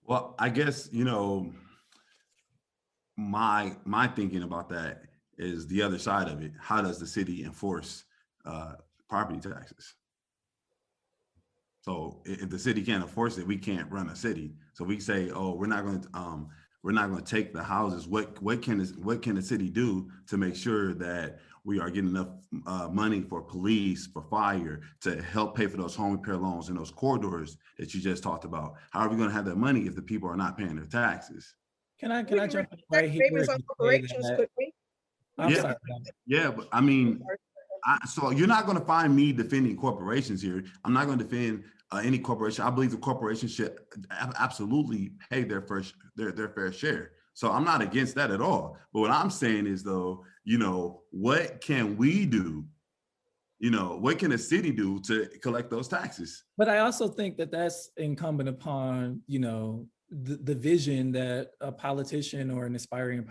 Well, I guess, my thinking about that is the other side of it. How does the city enforce property taxes? So if the city can't enforce it, we can't run a city. So we say, oh, we're not going to take the houses. What can the city do to make sure that we are getting enough money for police, for fire, to help pay for those home repair loans and those corridors that you just talked about? How are we going to have that money if the people are not paying their taxes? Can I jump in right here? I'm sorry. Yeah, but I mean, so you're not going to find me defending corporations here. I'm not going to defend any corporation. I believe the corporation should absolutely pay their fair share. So I'm not against that at all. But what I'm saying is, though, what can we do? What can a city do to collect those taxes? But I also think that that's incumbent upon, the vision that a politician or an aspiring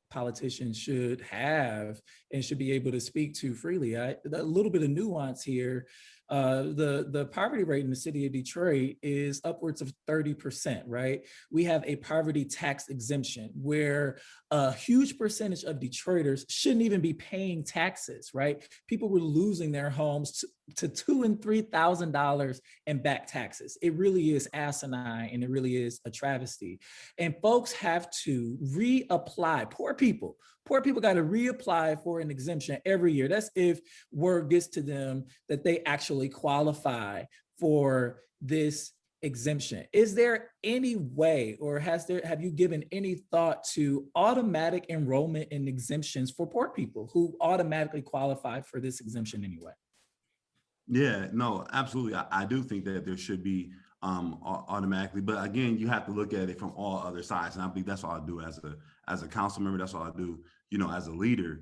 politician should have and should be able to speak to freely. A little bit of nuance here. The poverty rate in the city of Detroit is upwards of 30%, right? We have a poverty tax exemption where a huge percentage of Detroiters shouldn't even be paying taxes, right? People were losing their homes to $2,000 and $3,000 in back taxes. It really is asinine, and it really is a travesty. And folks have to reapply. Poor people got to reapply for an exemption every year. That's if word gets to them that they actually qualify for this exemption. Is there any way, or have you given any thought to automatic enrollment in exemptions for poor people who automatically qualify for this exemption anyway? Yeah, no, absolutely. I do think that there should be automatically, but again, you have to look at it from all other sides. And I believe that's all I do as a council member. That's all I do, as a leader.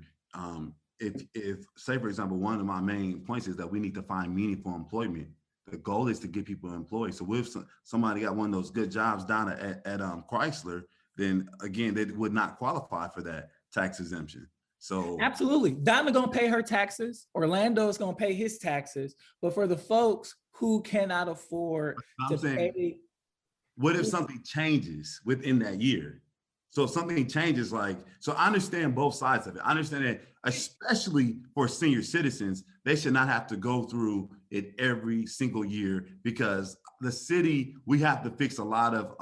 If say, for example, one of my main points is that we need to find meaningful employment. The goal is to get people employed. So if somebody got one of those good jobs down at Chrysler, then again, they would not qualify for that tax exemption. So absolutely, Donna gonna pay her taxes. Orlando is gonna pay his taxes. But for the folks who cannot afford to pay, what if something changes within that year? So if something changes, like, so I understand both sides of it. I understand that, especially for senior citizens, they should not have to go through it every single year, because the city, we have to fix a lot of,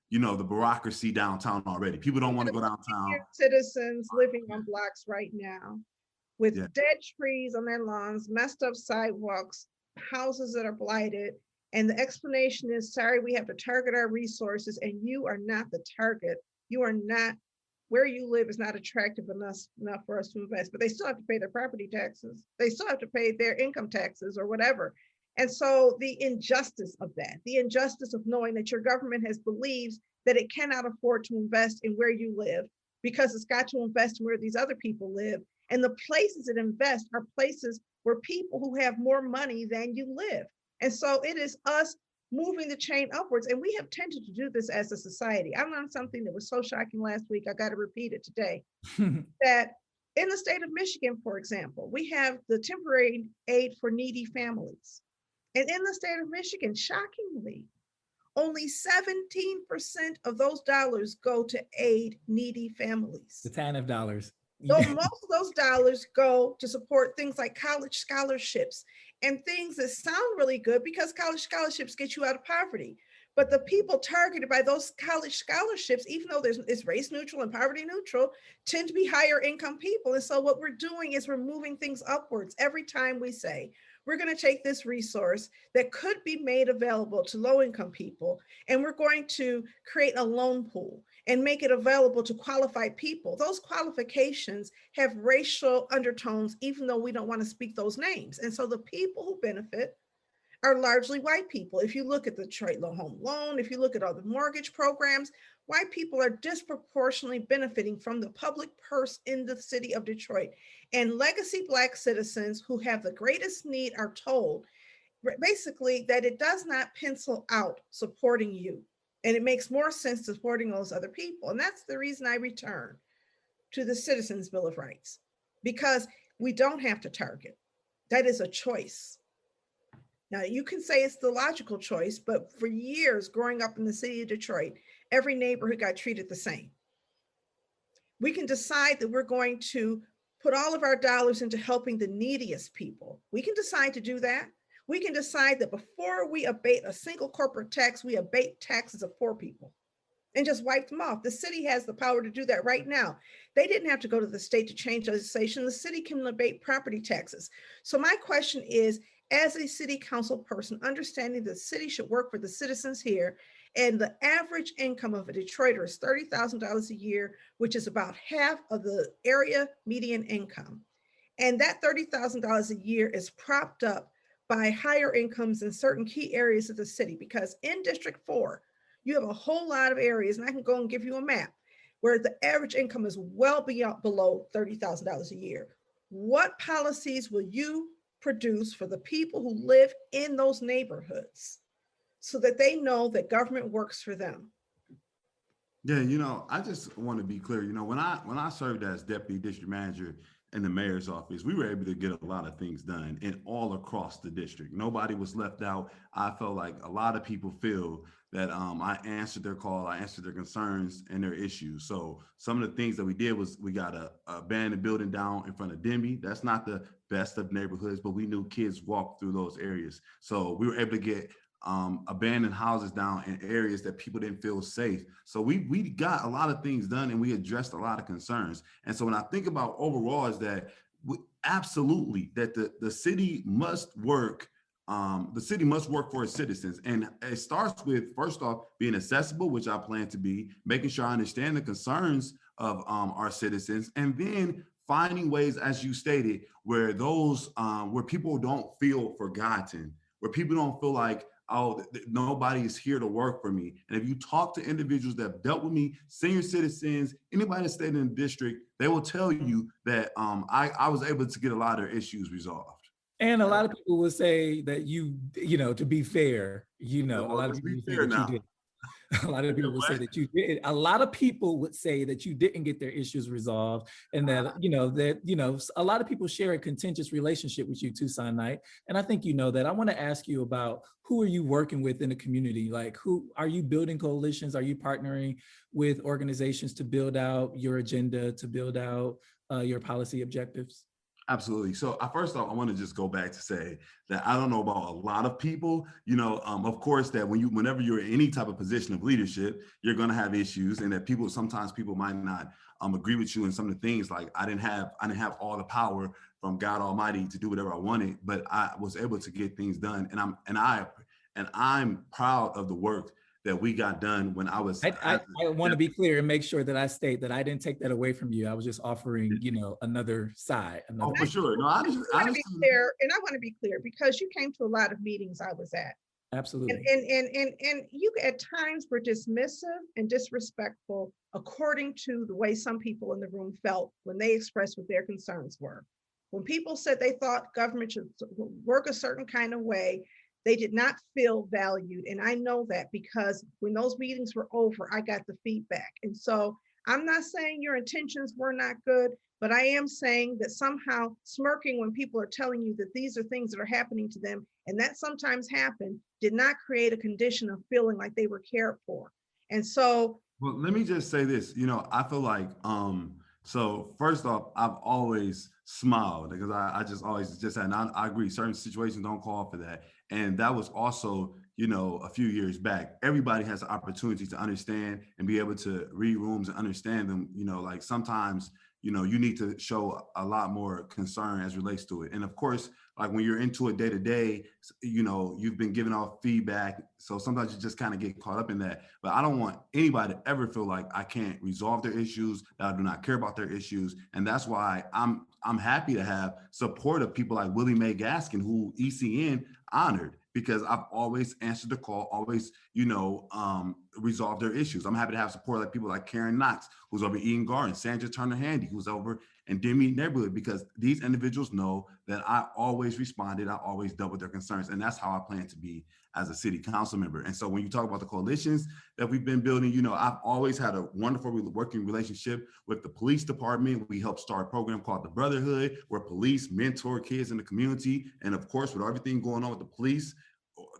the bureaucracy downtown already. People don't want to go downtown. Citizens living on blocks right now with Yeah. dead trees on their lawns, messed up sidewalks, houses that are blighted. And the explanation is, sorry, we have to target our resources, and you are not the target. You are not, where you live is not attractive enough for us to invest, but they still have to pay their property taxes. They still have to pay their income taxes or whatever. And so the injustice of that, the injustice of knowing that your government has believes that it cannot afford to invest in where you live because it's got to invest in where these other people live. And the places it invests are places where people who have more money than you live. And so it is us moving the chain upwards. And we have tended to do this as a society. I learned something that was so shocking last week. I got to repeat it today. That in the state of Michigan, for example, we have the temporary aid for needy families. And in the state of Michigan, shockingly, only 17% of those dollars go to aid needy families. The TANF dollars. So most of those dollars go to support things like college scholarships and things that sound really good because college scholarships get you out of poverty. But the people targeted by those college scholarships, even though it's race neutral and poverty neutral, tend to be higher income people. And so what we're doing is we're moving things upwards every time we say, we're going to take this resource that could be made available to low income people, and we're going to create a loan pool and make it available to qualified people. Those qualifications have racial undertones, even though we don't want to speak those names. And so the people who benefit are largely white people. If you look at the Detroit Low Home Loan, if you look at all the mortgage programs, white people are disproportionately benefiting from the public purse in the city of Detroit. And legacy Black citizens who have the greatest need are told basically that it does not pencil out supporting you. And it makes more sense supporting those other people. And that's the reason I return to the Citizens Bill of Rights, because we don't have to target. That is a choice. Now, you can say it's the logical choice, but for years growing up in the city of Detroit, every neighborhood got treated the same. We can decide that we're going to put all of our dollars into helping the neediest people. We can decide to do that. We can decide that before we abate a single corporate tax, we abate taxes of poor people and just wipe them off. The city has the power to do that right now. They didn't have to go to the state to change legislation. The city can abate property taxes. So my question is, as a city council person, understanding the city should work for the citizens here, and the average income of a Detroiter is $30,000 a year, which is about half of the area median income. And that $30,000 a year is propped up by higher incomes in certain key areas of the city, because in District 4, you have a whole lot of areas, and I can go and give you a map, where the average income is well below $30,000 a year. What policies will you produce for the people who live in those neighborhoods so that they know that government works for them? Yeah, I just want to be clear. When I served as deputy district manager in the mayor's office, we were able to get a lot of things done and all across the district. Nobody was left out. I felt like a lot of people feel that I answered their call, I answered their concerns and their issues. So some of the things that we did was we got a abandoned building down in front of Denby. That's not the best of neighborhoods, but we knew kids walked through those areas. So we were able to get abandoned houses down in areas that people didn't feel safe. So we got a lot of things done, and we addressed a lot of concerns. And so when I think about overall is that absolutely that the city must work. The city must work for its citizens. And it starts with, first off, being accessible, which I plan to be, making sure I understand the concerns of our citizens, and then finding ways, as you stated, where those where people don't feel forgotten, where people don't feel like, oh, nobody is here to work for me. And if you talk to individuals that have dealt with me, senior citizens, anybody that stayed in the district, they will tell you that I was able to get a lot of issues resolved. And a lot of people will say that to be fair, a lot of people will say that you did. A lot of people would say that you did. A lot of people would say that you didn't get their issues resolved, and that a lot of people share a contentious relationship with you, Toson Knight. And I think you know that. I want to ask you about who are you working with in the community? Like, who are you building coalitions? Are you partnering with organizations to build out your agenda, to build out your policy objectives? Absolutely. So first off, I want to just go back to say that I don't know about a lot of people, of course, that whenever you're in any type of position of leadership, you're going to have issues, and that sometimes people might not agree with you in some of the things. Like I didn't have all the power from God Almighty to do whatever I wanted, but I was able to get things done. And I'm proud of the work that we got done when I was. I want to be clear and make sure that I state that I didn't take that away from you. I was just offering, another side. Oh, for sure. No, I want to be clear, and I want to be clear because you came to a lot of meetings I was at. Absolutely. And you at times were dismissive and disrespectful according to the way some people in the room felt when they expressed what their concerns were. When people said they thought government should work a certain kind of way, they did not feel valued. And I know that because when those meetings were over, I got the feedback. And so I'm not saying your intentions were not good, but I am saying that somehow smirking when people are telling you that these are things that are happening to them, and that sometimes happen, did not create a condition of feeling like they were cared for. And so. Well, let me just say this, I feel like, so first off, I've always smiled because I just always just said, and I agree, certain situations don't call for that. And that was also, a few years back. Everybody has the opportunity to understand and be able to read rooms and understand them. Like sometimes, you need to show a lot more concern as relates to it. And of course, like when you're into it day to day, you've been giving off feedback. So sometimes you just kind of get caught up in that. But I don't want anybody to ever feel like I can't resolve their issues, that I do not care about their issues. And that's why I'm happy to have support of people like Willie Mae Gaskin, who ECN honored, because I've always answered the call, always, resolve their issues. I'm happy to have support like people like Karen Knox, who's over Eden Garden, Sandra Turner Handy, who's over in Demi neighborhood, because these individuals know that I always responded, I always dealt with their concerns. And that's how I plan to be as a city council member. And so when you talk about the coalitions that we've been building, I've always had a wonderful working relationship with the police department. We helped start a program called the Brotherhood, where police mentor kids in the community. And of course, with everything going on with the police,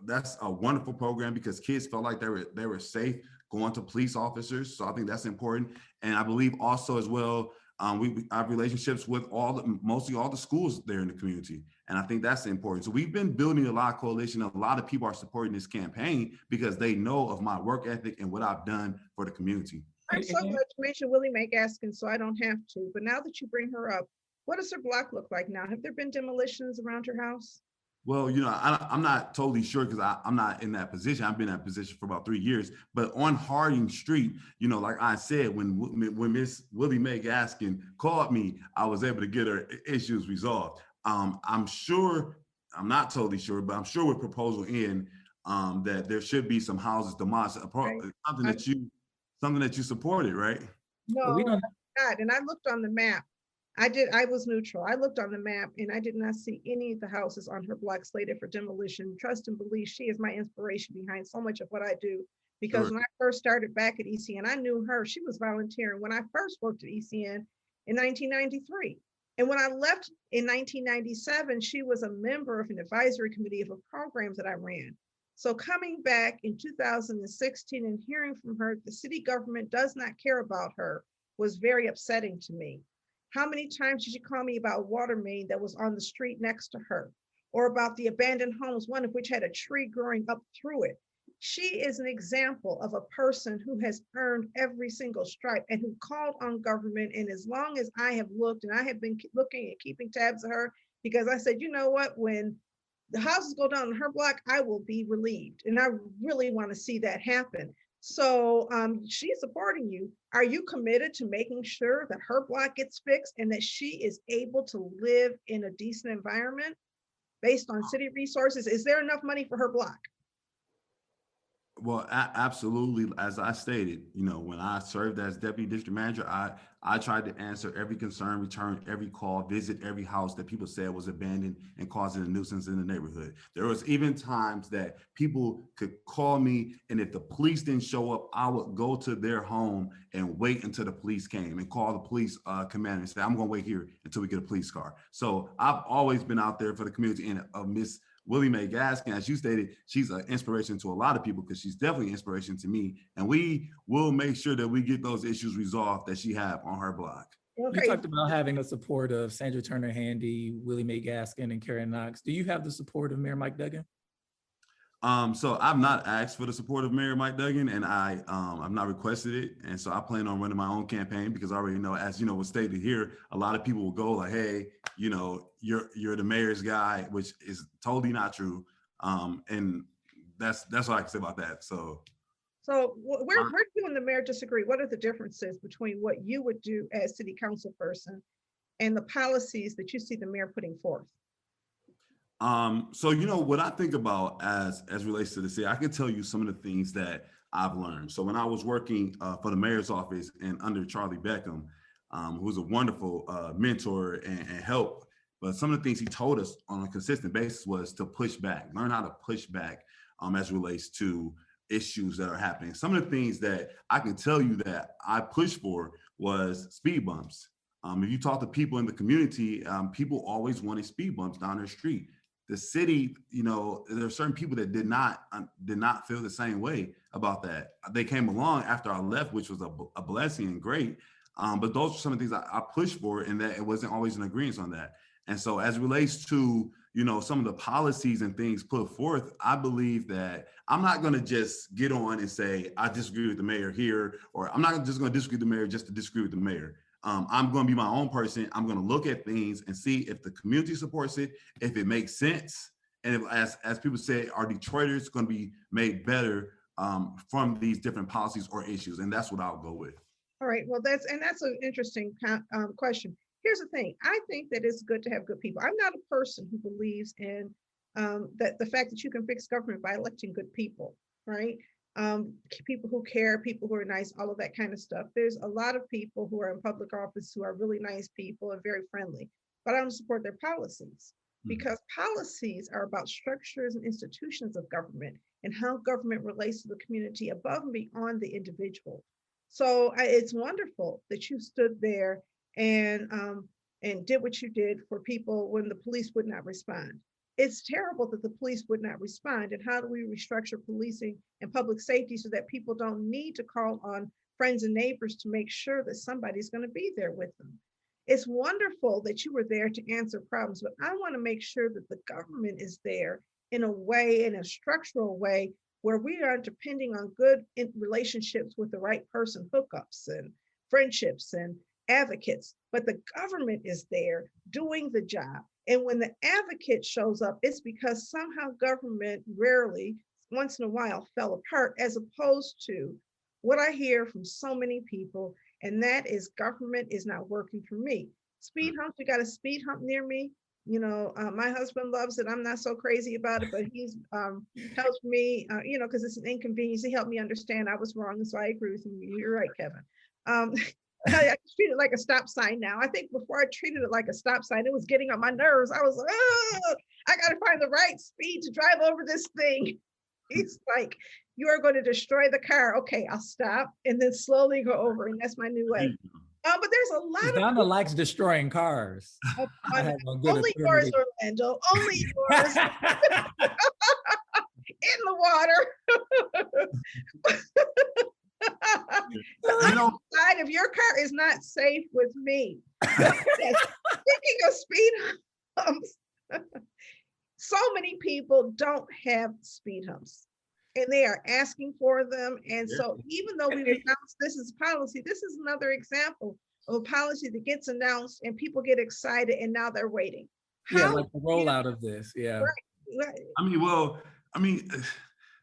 that's a wonderful program because kids felt like they were safe going to police officers. So I think that's important. And I believe also as well, we have relationships with mostly all the schools there in the community. And I think that's important. So we've been building a lot of coalition. A lot of people are supporting this campaign because they know of my work ethic and what I've done for the community. I'm so glad you mentioned Willie Mae Gaskin, so I don't have to. But now that you bring her up, what does her block look like now? Have there been demolitions around your house? Well, I'm not totally sure because I'm not in that position. I've been in that position for about 3 years. But on Harding Street, like I said, when Miss Willie Mae Gaskin called me, I was able to get her issues resolved. I'm sure, I'm not totally sure, but I'm sure with proposal in that there should be some houses demolished. Right. Something that you supported, right? No, well, we don't. Not. And I looked on the map. I was neutral. I looked on the map and I did not see any of the houses on her block slated for demolition. Trust and believe she is my inspiration behind so much of what I do. Because When I first started back at ECN, I knew her. She was volunteering when I first worked at ECN in 1993. And when I left in 1997, she was a member of an advisory committee of a program that I ran. So coming back in 2016 and hearing from her, the city government does not care about her was very upsetting to me. How many times did she call me about water main that was on the street next to her, or about the abandoned homes, one of which had a tree growing up through it? She is an example of a person who has earned every single stripe and who called on government. And as long as I have looked, and I have been looking and keeping tabs of her, because I said, you know what, when the houses go down on her block, I will be relieved. And I really want to see that happen. So she's supporting you. Are you committed to making sure that her block gets fixed and that she is able to live in a decent environment based on city resources? Is there enough money for her block? Well, absolutely. As I stated, when I served as deputy district manager, I tried to answer every concern, return every call, visit every house that people said was abandoned and causing a nuisance in the neighborhood. There was even times that people could call me, and if the police didn't show up, I would go to their home and wait until the police came and call the police commander and say, I'm going to wait here until we get a police car. So I've always been out there for the community. And Miss Willie Mae Gaskin, as you stated, she's an inspiration to a lot of people because she's definitely an inspiration to me. And we will make sure that we get those issues resolved that she have on her block. You talked about having the support of Sandra Turner Handy, Willie Mae Gaskin, and Karen Knox. Do you have the support of Mayor Mike Duggan? So I've not asked for the support of Mayor Mike Duggan, and I've not requested it. And so I plan on running my own campaign because I already know, as was stated here, a lot of people will go like, hey, you're the mayor's guy, which is totally not true. And that's what I can say about that. So where do you and the mayor disagree? What are the differences between what you would do as city council person and the policies that you see the mayor putting forth? So what I think about as relates to the city, I can tell you some of the things that I've learned. So when I was working for the mayor's office and under Charlie Beckham, who was a wonderful mentor and help, but some of the things he told us on a consistent basis was to push back, learn how to push back as it relates to issues that are happening. Some of the things that I can tell you that I pushed for was speed bumps. If you talk to people in the community, people always wanted speed bumps down their street. The city, there are certain people that did not feel the same way about that. They came along after I left, which was a blessing and great. But those are some of the things I pushed for, and that it wasn't always an agreement on that. And so as it relates to, some of the policies and things put forth, I believe that I'm not going to just get on and say, I disagree with the mayor here, or I'm not just going to disagree with the mayor just to disagree with the mayor. I'm going to be my own person. I'm going to look at things and see if the community supports it, if it makes sense. And if, as people say, are Detroiters going to be made better from these different policies or issues? And that's what I'll go with. All right, well, that's an interesting question. Here's the thing. I think that it's good to have good people. I'm not a person who believes in that the fact that you can fix government by electing good people, right? People who care, people who are nice, all of that kind of stuff. There's a lot of people who are in public office who are really nice people and very friendly, but I don't support their policies because policies are about structures and institutions of government and how government relates to the community above and beyond the individual. So it's wonderful that you stood there and did what you did for people when the police would not respond. It's terrible that the police would not respond. And how do we restructure policing and public safety so that people don't need to call on friends and neighbors to make sure that somebody's going to be there with them? It's wonderful that you were there to answer problems, but I want to make sure that the government is there in a way, in a structural way, where we are depending on good relationships with the right person, hookups and friendships and advocates, but the government is there doing the job. And when the advocate shows up, it's because somehow government rarely, once in a while, fell apart, as opposed to what I hear from so many people, and that is government is not working for me. Speed humps, we got a speed hump near me. My husband loves it. I'm not so crazy about it, but he's helps me, because it's an inconvenience. He helped me understand I was wrong, and so I agree with him. You're right, Kevin. I treat it like a stop sign now. I think before I treated it like a stop sign, it was getting on my nerves. I was like, oh, I got to find the right speed to drive over this thing. It's like, you are going to destroy the car. Okay, I'll stop and then slowly go over. And that's my new way. But there's a lot of Donna likes destroying cars. Only yours, Orlando. Only yours. In the water. The side of your car is not safe with me. Speaking of speed humps, so many people don't have speed humps and they are asking for them. And so even though we announced this is policy, this is another example of a policy that gets announced and people get excited and now they're waiting. Like the rollout of this. Yeah. Right.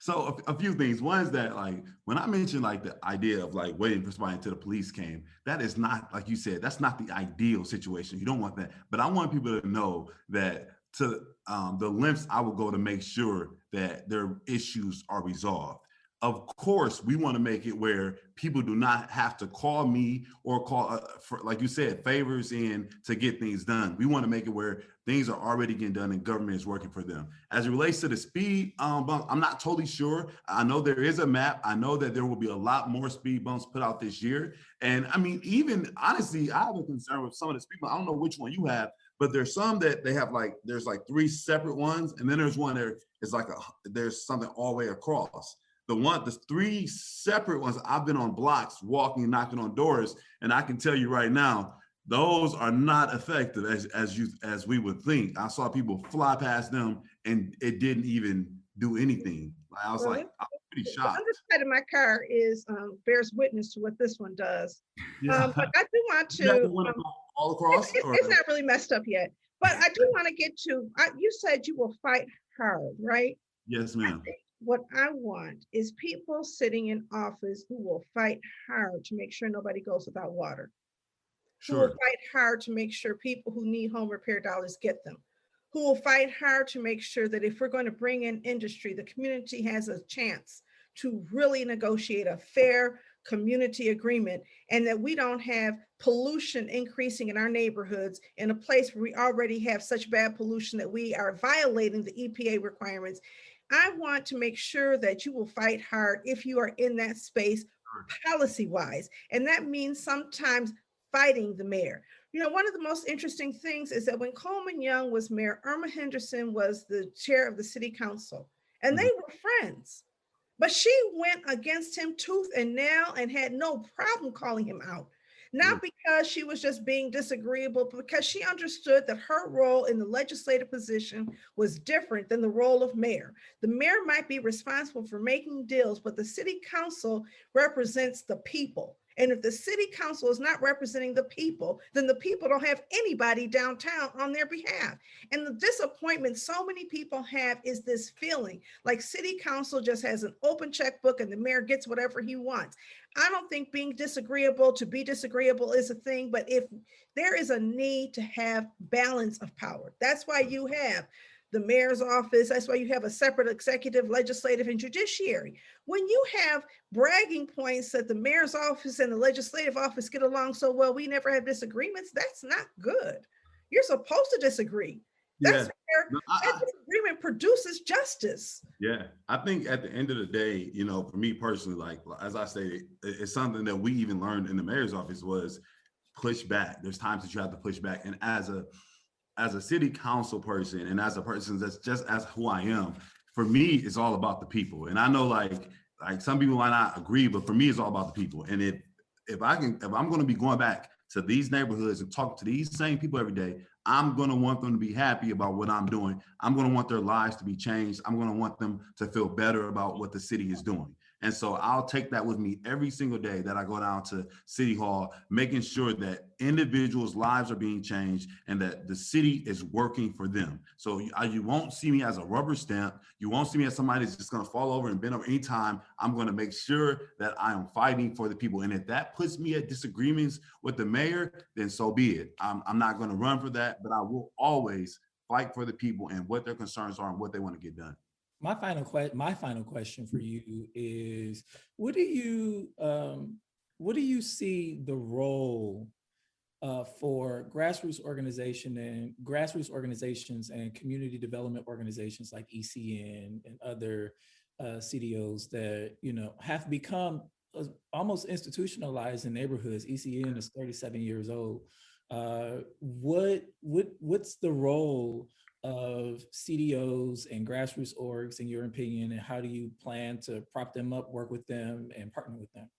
So a few things. One is that, like, when I mentioned like the idea of like waiting for somebody until the police came, that is not, like you said, that's not the ideal situation. You don't want that. But I want people to know that to the lengths I will go to make sure that their issues are resolved. of course, we want to make it where people do not have to call me or call, for, like you said, favors in to get things done. We want to make it where things are already getting done and government is working for them. As it relates to the speed bump, I'm not totally sure. I know there is a map. I know that there will be a lot more speed bumps put out this year. And I mean, even honestly, I have a concern with some of the speed bumps. I don't know which one you have, but there's some that they have like, there's like 3 separate ones. And then there's one there is like there's something all the way across. The 3 separate ones, I've been on blocks, walking, knocking on doors, and I can tell you right now, those are not effective as we would think. I saw people fly past them, and it didn't even do anything. I was Well, pretty the shocked. underside of my car is bears witness to what this one does. Yeah. But I do want You have to. the one all across, It's not really messed up yet, but I do want to get to. You said you will fight hard, right? Yes, ma'am. What I want is people sitting in office who will fight hard to make sure nobody goes without water. Who will Sure. fight hard to make sure people who need home repair dollars get them. Who will fight hard to make sure that if we're going to bring in industry, the community has a chance to really negotiate a fair community agreement, and that we don't have pollution increasing in our neighborhoods in a place where we already have such bad pollution that we are violating the EPA requirements. I want to make sure that you will fight hard if you are in that space policy wise. And that means sometimes fighting the mayor. You know, one of the most interesting things is that when Coleman Young was mayor, Irma Henderson was the chair of the city council, and they were friends. But she went against him tooth and nail and had no problem calling him out. Not because she was just being disagreeable, but because she understood that her role in the legislative position was different than the role of mayor. The mayor might be responsible for making deals, but the city council represents the people. And if the city council is not representing the people, then the people don't have anybody downtown on their behalf. And the disappointment so many people have is this feeling like city council just has an open checkbook and the mayor gets whatever he wants. I don't think being disagreeable to be disagreeable is a thing, but if there is a need to have balance of power, that's why you have the mayor's office. That's why you have a separate executive, legislative, and judiciary. When you have bragging points that the mayor's office and the legislative office get along so well, we never have disagreements, that's not good. You're supposed to disagree. That's where that disagreement produces justice. Yeah, I think at the end of the day, you know, for me personally, like as I stated, it's something that we even learned in the mayor's office was push back. There's times that you have to push back. And as a city council person and as a person that's just as who I am, for me, it's all about the people. And I know like some people might not agree, but for me, it's all about the people. And if I'm going to be going back to these neighborhoods and talk to these same people every day, I'm going to want them to be happy about what I'm doing. I'm going to want their lives to be changed. I'm going to want them to feel better about what the city is doing. And so I'll take that with me every single day that I go down to City Hall, making sure that individuals' lives are being changed and that the city is working for them. So you won't see me as a rubber stamp. You won't see me as somebody that's just going to fall over and bend over anytime. I'm going to make sure that I am fighting for the people. And if that puts me at disagreements with the mayor, then so be it. I'm not going to run for that, but I will always fight for the people and what their concerns are and what they want to get done. My final question for you is: what do you see the role for grassroots organizations and community development organizations like ECN and other CDOs that have become almost institutionalized in neighborhoods? ECN is 37 years old. What's the role of CDOs and grassroots orgs in your opinion, and how do you plan to prop them up, work with them, and partner with them?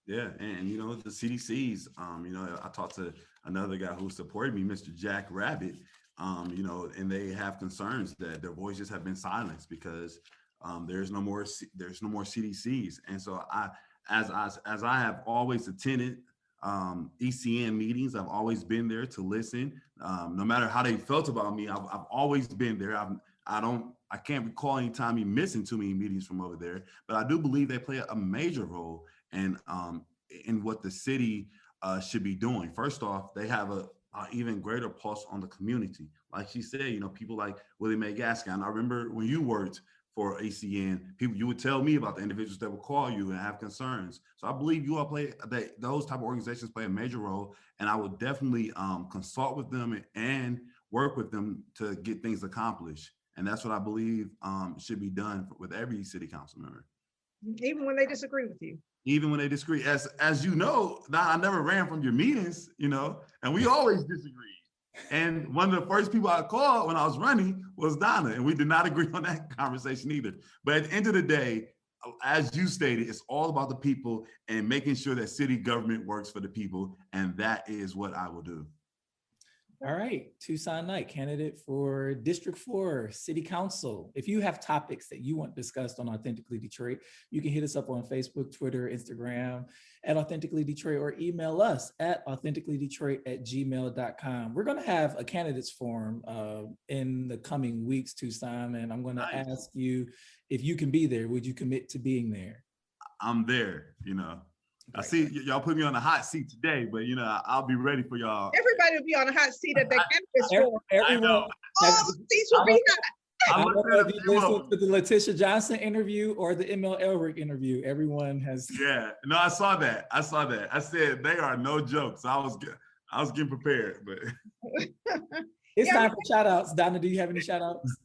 Yeah, and the CDCs, I talked to another guy who supported me, Mr. Jack Rabbit, and they have concerns that their voices have been silenced because there's no more CDCs. And so as I have always attended ECN meetings, I've always been there to listen. No matter how they felt about me, I've always been there. I can't recall any time me missing too many meetings from over there, but I do believe they play a major role in what the city should be doing. First off, they have a even greater pulse on the community. Like she said, people like Willie Mae Gaskin. I remember when you worked for ACN. People, you would tell me about the individuals that will call you and have concerns. So I believe you all play that, those type of organizations play a major role, and I would definitely consult with them and work with them to get things accomplished. And that's what I believe should be done with every city council member. Even when they disagree with you. Even when they disagree. As you know, I never ran from your meetings, and we always disagreed. And one of the first people I called when I was running was Donna, and we did not agree on that conversation either. But at the end of the day, as you stated, it's all about the people and making sure that city government works for the people, and that is what I will do. All right, Toson Knight, candidate for District 4 City Council. If you have topics that you want discussed on Authentically Detroit, you can hit us up on Facebook, Twitter, Instagram at Authentically Detroit, or email us at authenticallydetroit@gmail.com. We're going to have a candidates forum in the coming weeks, Toson, and I'm going to ask you if you can be there. Would you commit to being there? I'm there, I see y'all put me on the hot seat today, but I'll be ready for y'all. Everybody will be on a hot seat at that candidates forum. Everyone. All the seats will be hot. I don't know if you listened to the Letitia Johnson interview or the ML Elric interview. Everyone has. Yeah, no, I saw that. I said they are no jokes. I was getting prepared, but it's time for shout outs. Donna, do you have any shout outs?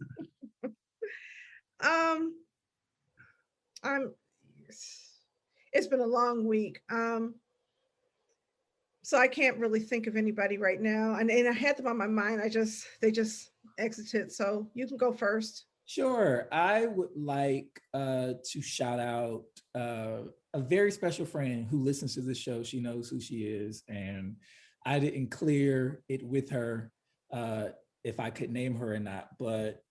It's been a long week. So I can't really think of anybody right now. And I had them on my mind. They just exited. So you can go first. Sure. I would like to shout out a very special friend who listens to this show. She knows who she is. And I didn't clear it with her if I could name her or not. But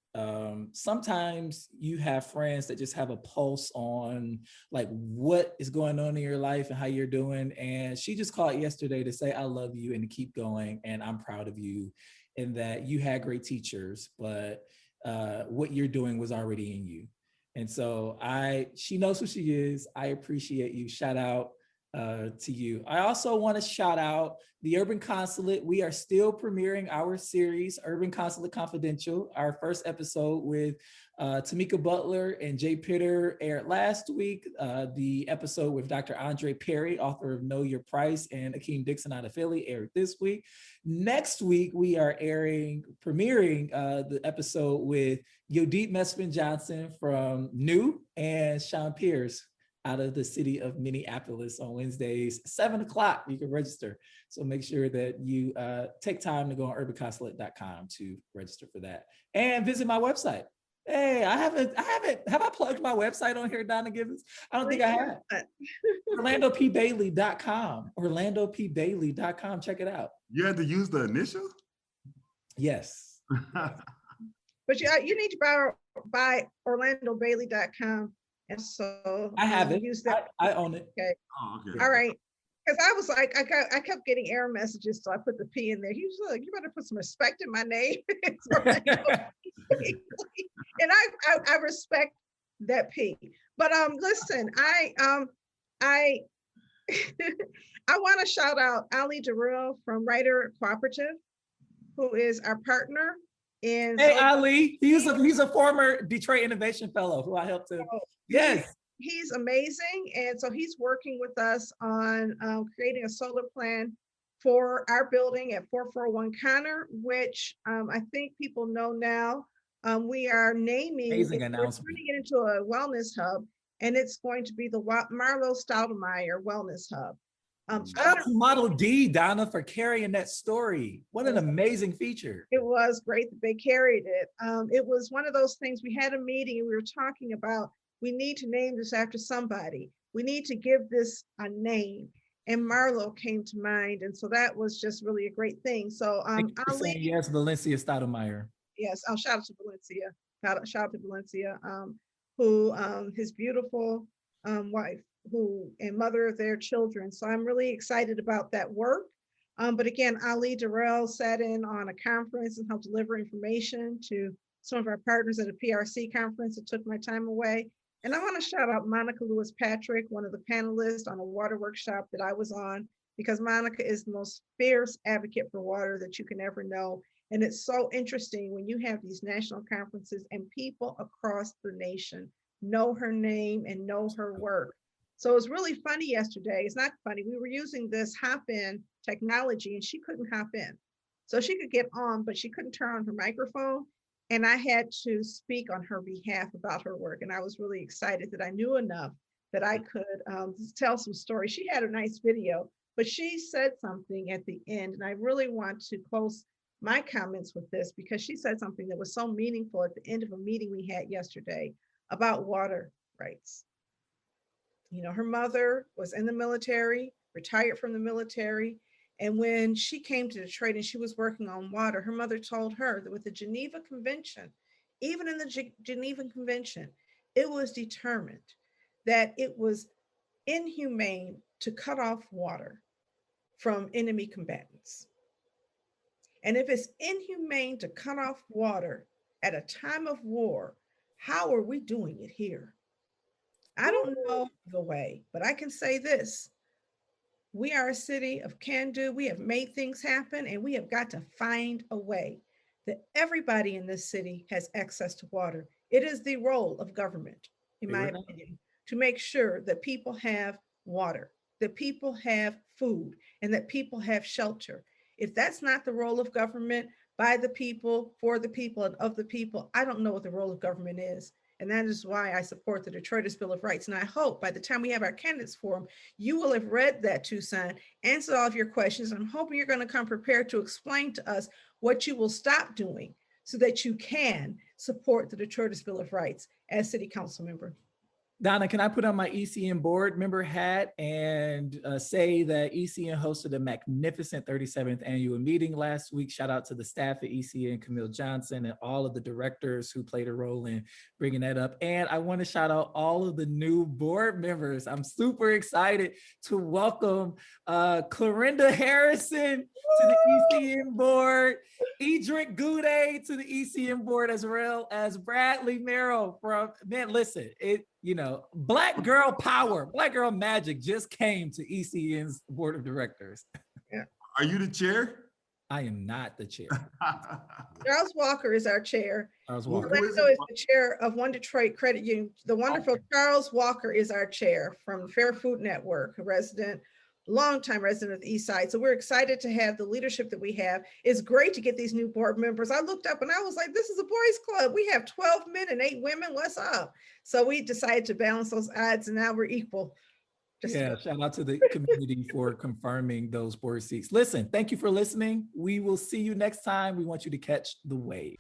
sometimes you have friends that just have a pulse on like what is going on in your life and how you're doing. And she just called yesterday to say, I love you and to keep going. And I'm proud of you and that you had great teachers, but what you're doing was already in you. And so she knows who she is. I appreciate you. Shout out to you. I also want to shout out the Urban Consulate. We are still premiering our series, Urban Consulate Confidential. Our first episode with Tamika Butler and Jay Pitter aired last week. The episode with Dr. Andre Perry, author of Know Your Price, and Akeem Dixon out of Philly aired this week. Next week, we are premiering the episode with Yodeep Mesfin Johnson from New and Sean Pierce out of the city of Minneapolis on Wednesdays, 7:00. You can register. So make sure that you take time to go on urbanconsulate.com to register for that and visit my website. Hey, have I plugged my website on here, Donna Gibbons? I don't think I have. OrlandoPBailey.com. OrlandoPBailey.com. Check it out. You had to use the initial? Yes. But you need to buy OrlandoBailey.com. And so I have it. Use that. I own it. Okay. Oh, okay. All right. Because I was like, I kept getting error messages, so I put the P in there. He was like, you better put some respect in my name. And I respect that P. But listen, I want to shout out Ali Darrell from Writer Cooperative, who is our partner. Hey, Ali, he's a former Detroit Innovation Fellow who I helped to. Yes. He's amazing. And so he's working with us on creating a solar plan for our building at 441 Connor, which I think people know now. We are naming it, we're turning it into a wellness hub, and it's going to be the Marlo Stoudemeyer Wellness Hub. Shout out to Model D, Donna, for carrying that story. What an amazing feature. It was great that they carried it. It was one of those things, we had a meeting and we were talking about, we need to name this after somebody. We need to give this a name. And Marlo came to mind. And so that was just really a great thing. So yes, Valencia Stoudemeyer. Yes, I'll shout out to Valencia. Shout out to Valencia, who his beautiful wife, who and mother of their children. So I'm really excited about that work. But again, Ali Darrell sat in on a conference and helped deliver information to some of our partners at a PRC conference that took my time away. And I want to shout out Monica Lewis Patrick, one of the panelists on a water workshop that I was on, because Monica is the most fierce advocate for water that you can ever know. And it's so interesting when you have these national conferences and people across the nation know her name and know her work. So it was really funny yesterday. It's not funny. We were using this hop-in technology and she couldn't hop in. So she could get on, but she couldn't turn on her microphone. And I had to speak on her behalf about her work. And I was really excited that I knew enough that I could tell some stories. She had a nice video, but she said something at the end. And I really want to close my comments with this because she said something that was so meaningful at the end of a meeting we had yesterday about water rights. You know, her mother was in the military, retired from the military. And when she came to Detroit and she was working on water, her mother told her that with the Geneva Convention, even in the Geneva Convention, it was determined that it was inhumane to cut off water from enemy combatants. And if it's inhumane to cut off water at a time of war, how are we doing it here? I don't know the way, but I can say this. We are a city of can do. We have made things happen, and we have got to find a way that everybody in this city has access to water. It is the role of government, in my opinion, to make sure that people have water, that people have food, and that people have shelter. If that's not the role of government, by the people, for the people, and of the people, I don't know what the role of government is. And that is why I support the Detroiters Bill of Rights. And I hope by the time we have our candidates forum, you will have read that, Toson, answered all of your questions. I'm hoping you're going to come prepared to explain to us what you will stop doing so that you can support the Detroiters Bill of Rights as city council member. Donna, can I put on my ECN board member hat and say that ECN hosted a magnificent 37th annual meeting last week. Shout out to the staff at ECN, Camille Johnson, and all of the directors who played a role in bringing that up. And I want to shout out all of the new board members. I'm super excited to welcome Clorinda Harrison to the ECN board, Edric Goudet to the ECN board, as well as Bradley Merrill from, man, listen, Black girl power, Black girl magic just came to ECN's board of directors. Yeah. Are you the chair? I am not the chair. Charles Walker is our chair. Charles Walker Orlando is the chair of One Detroit Credit Union. The wonderful Charles Walker is our chair from Fair Food Network, a resident, longtime resident of the East Side. So we're excited to have the leadership that we have. It's great to get these new board members. I looked up and I was like, this is a boys club. We have 12 men and 8 women. What's up? So we decided to balance those odds and now we're equal. Shout out to the community for confirming those board seats. Listen, thank you for listening. We will see you next time. We want you to catch the wave.